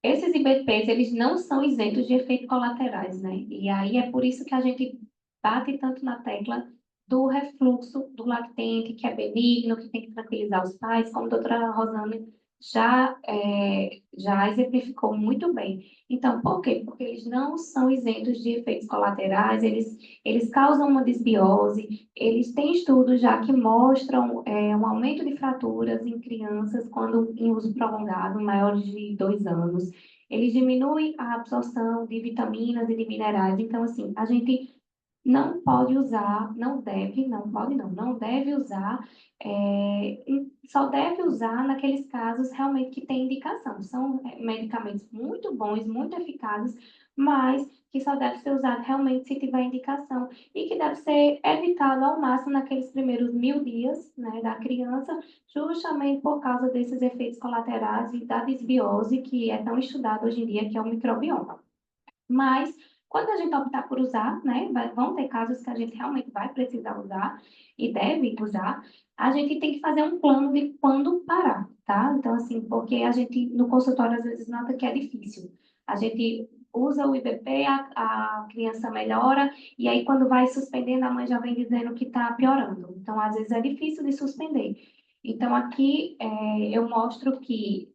Esses IBPs, eles não são isentos de efeitos colaterais, né? E aí é por isso que a gente bate tanto na tecla do refluxo do lactente, que é benigno, que tem que tranquilizar os pais, como a doutora Rosane já exemplificou muito bem. Então, por quê? Porque eles não são isentos de efeitos colaterais, eles causam uma desbiose, eles têm estudos já que mostram um aumento de fraturas em crianças quando em uso prolongado, maiores de 2 anos. Eles diminuem a absorção de vitaminas e de minerais. Então, assim, a gente não pode usar, não deve, não pode não deve usar, só deve usar naqueles casos realmente que tem indicação. São medicamentos muito bons, muito eficazes, mas que só deve ser usado realmente se tiver indicação e que deve ser evitado ao máximo naqueles primeiros 1000 dias, né, da criança, justamente por causa desses efeitos colaterais e da desbiose que é tão estudado hoje em dia, que é o microbioma. Mas, quando a gente optar por usar, né, vão ter casos que a gente realmente vai precisar usar e deve usar, a gente tem que fazer um plano de quando parar, tá? Então, assim, porque a gente, no consultório, às vezes, nota que é difícil. A gente usa o IBP, a criança melhora, e aí, quando vai suspendendo, a mãe já vem dizendo que está piorando. Então, às vezes, é difícil de suspender. Então, aqui, eu mostro que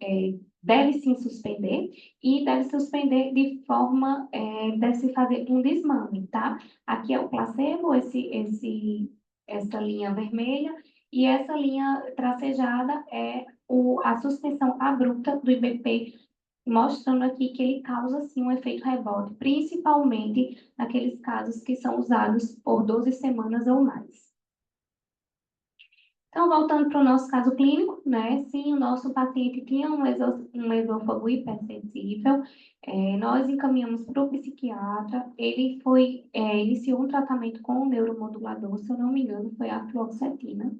deve sim suspender, e deve suspender de forma, deve se fazer um desmame, tá? Aqui é o placebo, essa linha vermelha, e essa linha tracejada é a suspensão abrupta do IBP, mostrando aqui que ele causa, sim, um efeito rebote, principalmente naqueles casos que são usados por 12 semanas ou mais. Então, voltando para o nosso caso clínico, né? Sim, o nosso paciente tinha um esôfago hipersensível, nós encaminhamos para o psiquiatra, ele iniciou um tratamento com o neuromodulador, se eu não me engano, foi a fluoxetina.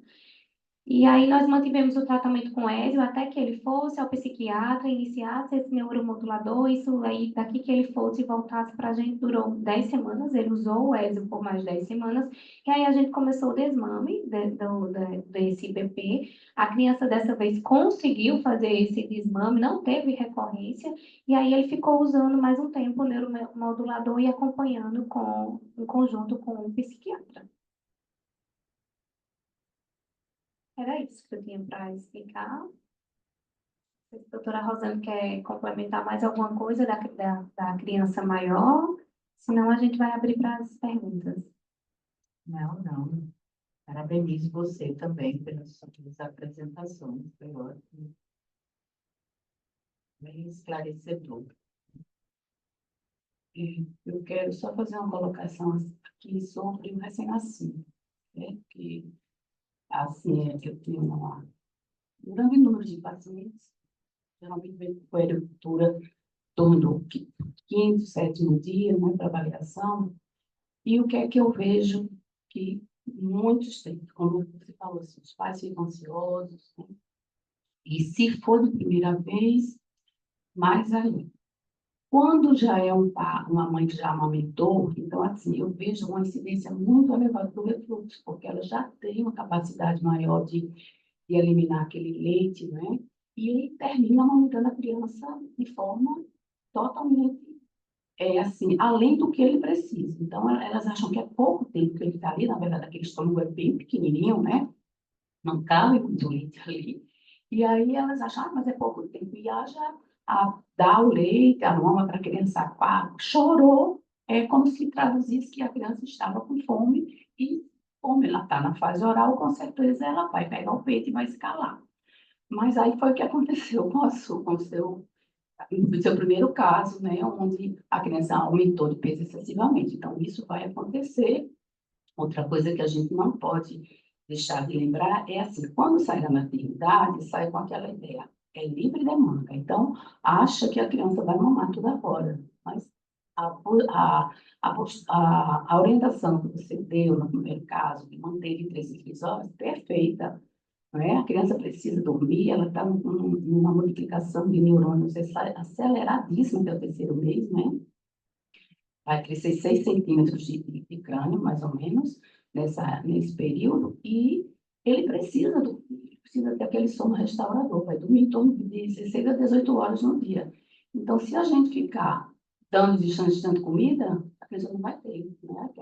E aí nós mantivemos o tratamento com Ezio até que ele fosse ao psiquiatra, iniciasse esse neuromodulador, isso aí, daqui que ele fosse e voltasse para a gente, durou 10 semanas, ele usou o Ezio por mais 10 semanas, e aí a gente começou o desmame desse IBP, a criança dessa vez conseguiu fazer esse desmame, não teve recorrência, e aí ele ficou usando mais um tempo o neuromodulador e acompanhando em conjunto com o psiquiatra. Era isso que eu tinha para explicar. Se a doutora Rosane quer complementar mais alguma coisa da criança maior, senão a gente vai abrir para as perguntas. Não, não. Parabenizo você também pelas suas apresentações. Foi ótimo. Bem esclarecedor. E eu quero só fazer uma colocação aqui sobre o recém-nascido, né? Que, assim, eu tenho um grande número de pacientes, geralmente vem com puericultura em torno do quinto, sétimo dia, né, para avaliação. E o que é que eu vejo que muitos têm, como você falou, assim, os pais ficam ansiosos, né? E se for de primeira vez, mais ainda. Quando já é uma mãe que já amamentou, então, assim, eu vejo uma incidência muito elevada do refluxo, porque ela já tem uma capacidade maior de eliminar aquele leite, né? E termina amamentando a criança de forma totalmente, assim, além do que ele precisa. Então, elas acham que é pouco tempo que ele está ali, na verdade, aquele estômago é bem pequenininho, né? Não cabe muito leite ali. E aí elas acham, mas é pouco tempo. E haja a dar o leite, a mama para a criança, pá, chorou, é como se traduzisse que a criança estava com fome e, como ela está na fase oral, com certeza ela vai pegar o peito e vai se calar. Mas aí foi o que aconteceu com o seu primeiro caso, né, onde a criança aumentou de peso excessivamente. Então, isso vai acontecer. Outra coisa que a gente não pode deixar de lembrar é assim, quando sai da maternidade, sai com aquela ideia, é livre demanda. Então, acha que a criança vai mamar tudo agora. Mas a orientação que você deu no primeiro caso, de manter de 3 em 3 horas, perfeita. Não é? A criança precisa dormir, ela está numa multiplicação de neurônios aceleradíssima até o terceiro mês, né? Vai crescer 6 centímetros de crânio, mais ou menos, nesse período, e ele precisa precisa ter aquele sono restaurador, vai dormir em torno de 16 a 18 horas no dia. Então, se a gente ficar dando de tanto comida, a criança não vai ter, né,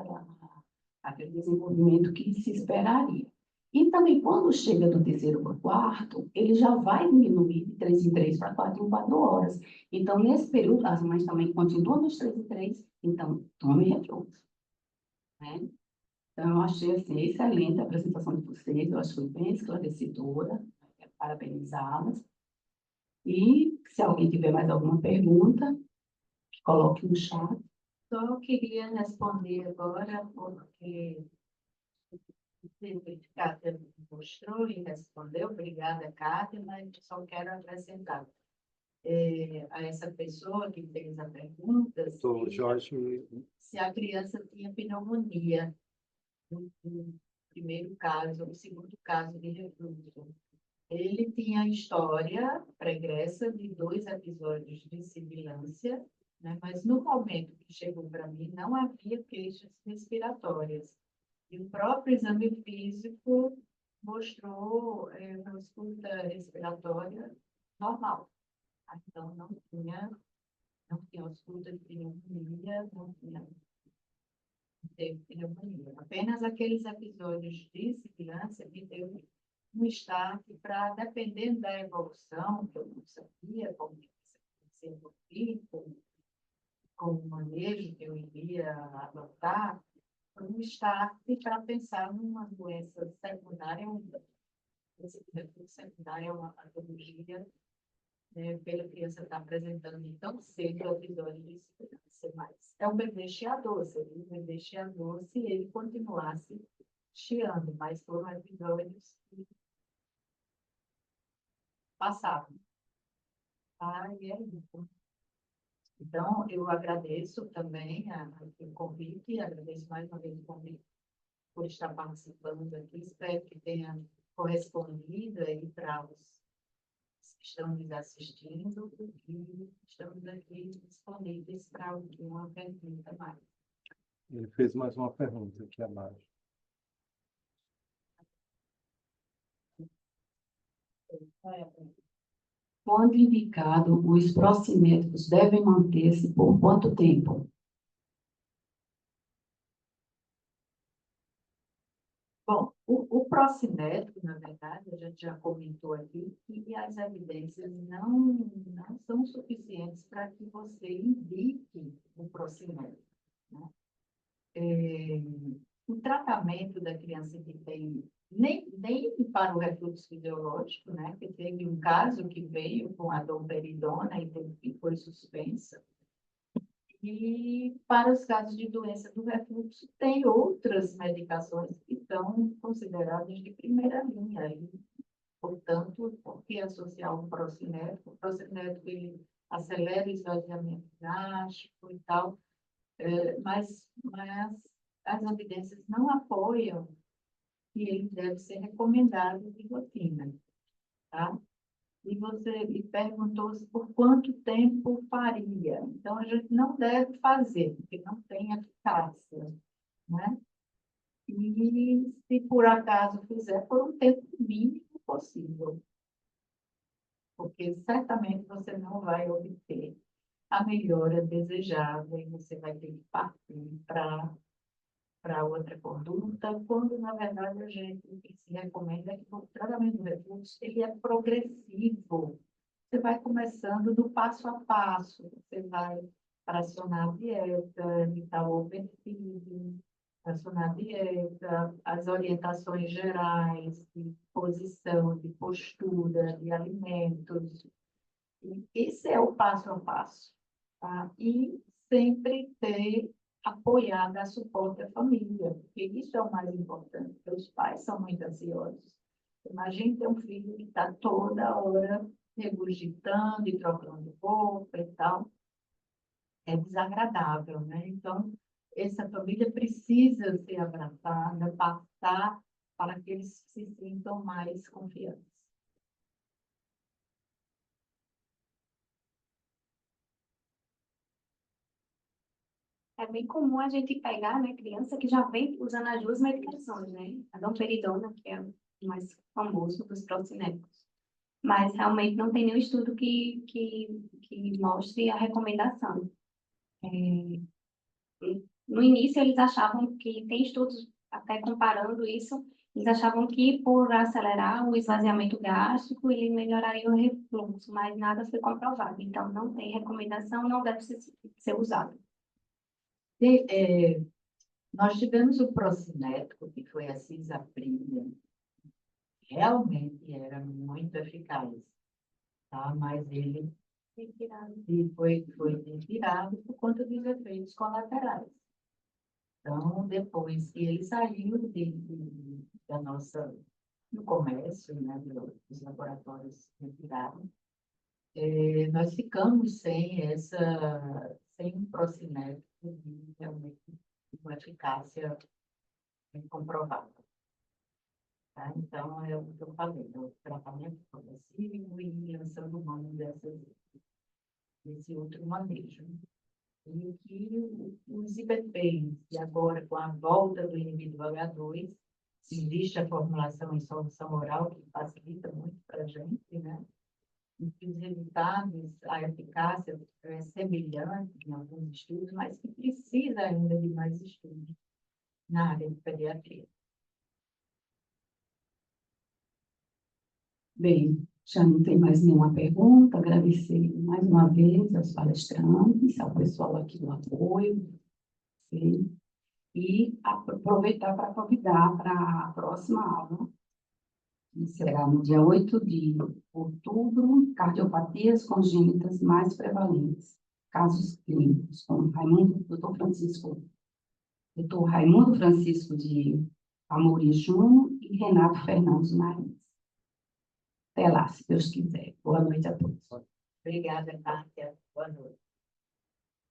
aquele desenvolvimento que se esperaria. E também, quando chega do terceiro para o quarto, ele já vai diminuir de 3 em 3 para 4 em 4 horas. Então, nesse período, as mães também continuam nos 3 em 3, então, tome refluxo, né? Então, eu achei, assim, excelente a apresentação de vocês, eu acho que foi bem esclarecedora, quero parabenizá-las. E, se alguém tiver mais alguma pergunta, coloque no chat. Só queria responder agora, porque Kátia mostrou e respondeu, obrigada, Kátia, mas só quero acrescentar a essa pessoa que fez a pergunta Jorge, se a criança tinha pneumonia no primeiro caso, no segundo caso de refluxo. Ele tinha história pregressa de 2 episódios de sibilância, né? Mas no momento que chegou para mim, não havia queixas respiratórias. E o próprio exame físico mostrou uma escuta respiratória normal. Então, não tinha escuta de pneumonia, não teve pneumonia. Apenas aqueles episódios de sibilância que teve um destaque para, dependendo da evolução, que eu não sabia como que isso ia acontecer, com o manejo que eu iria adotar, foi um destaque para pensar numa doença secundária, esse refluxo secundário é uma patologia, né, pela criança estar apresentando tão cedo o episódio de sibilância, mas é um bebê chiador, seria um bebê chiador se ele continuasse chiando, mas foram episódios que passavam. E é isso. Então, eu agradeço também o convite, agradeço mais uma vez o convite por estar participando aqui, espero que tenha correspondido aí para os que estão nos assistindo e estamos aqui disponíveis para uma pergunta mais. ele fez mais uma pergunta aqui abaixo. Quando indicado, os procinéticos devem manter-se por quanto tempo? Bom, o procinético, na verdade, a gente já comentou aqui, que as evidências não são suficientes para que você indique o procinético, né? o tratamento da criança que tem, nem para o refluxo fisiológico, né? Que teve um caso que veio com a domperidona e foi suspensa. E para os casos de doença do refluxo, tem outras medicações que são consideradas de primeira linha. E, portanto, por que associar o procinético? O procinético, ele acelera o esvaziamento gástrico e tal, mas as evidências não apoiam que ele deve ser recomendado de rotina, tá? E você me perguntou por quanto tempo faria. Então, a gente não deve fazer, porque não tem eficácia, né? E se por acaso fizer, por um tempo mínimo possível, porque certamente você não vai obter a melhora desejada e você vai ter que partir para outra conduta, quando, na verdade, a gente o que se recomenda é que o tratamento do refluxo ele é progressivo. Você vai começando do passo a passo, você vai fracionar a dieta, evitar o overfeeding, fracionar a dieta, as orientações gerais de posição, de postura, de alimentos. E esse é o passo a passo, tá? E sempre ter apoiado, dar suporte à família, porque isso é o mais importante, porque os pais são muito ansiosos. Imagina ter um filho que está toda hora regurgitando e trocando roupa e tal. É desagradável, né? Então, essa família precisa ser abraçada, passar para que eles se sintam mais confiantes. É bem comum a gente pegar, né, criança que já vem usando as duas medicações, né? A domperidona, que é o mais famoso dos procinéticos. Mas realmente não tem nenhum estudo que mostre a recomendação. No início, eles achavam que, tem estudos até comparando isso, eles achavam que por acelerar o esvaziamento gástrico, ele melhoraria o refluxo, mas nada foi comprovado. Então, não tem recomendação, não deve ser usado. Nós tivemos o procinético, que foi a cisaprina, realmente era muito eficaz, tá? Mas ele foi retirado por conta dos efeitos colaterais. Então, depois que ele saiu da nossa, do comércio, né, dos laboratórios retiraram, nós ficamos sem um procinético de realmente uma eficácia comprovada. Tá? Então, é o que eu falei, o tratamento progressivo e lançando mão desse outro manejo. E que os IBPs, e agora com a volta do inibidor H2, existe a formulação em solução oral, que facilita muito para a gente, né? E que os resultados, a eficácia é semelhante em alguns estudos, mas que precisa ainda de mais estudos na área de pediatria. Bem, já não tem mais nenhuma pergunta. Agradecer mais uma vez aos palestrantes, ao pessoal aqui do apoio, sim, e aproveitar para convidar para a próxima aula, que será no dia 8 de outubro, cardiopatias congênitas mais prevalentes, casos clínicos, com Dr. Raimundo Francisco de Amorim Júnior e Renato Fernandes Marins. Até lá, se Deus quiser. Boa noite a todos. Obrigada, Cássia. Boa noite.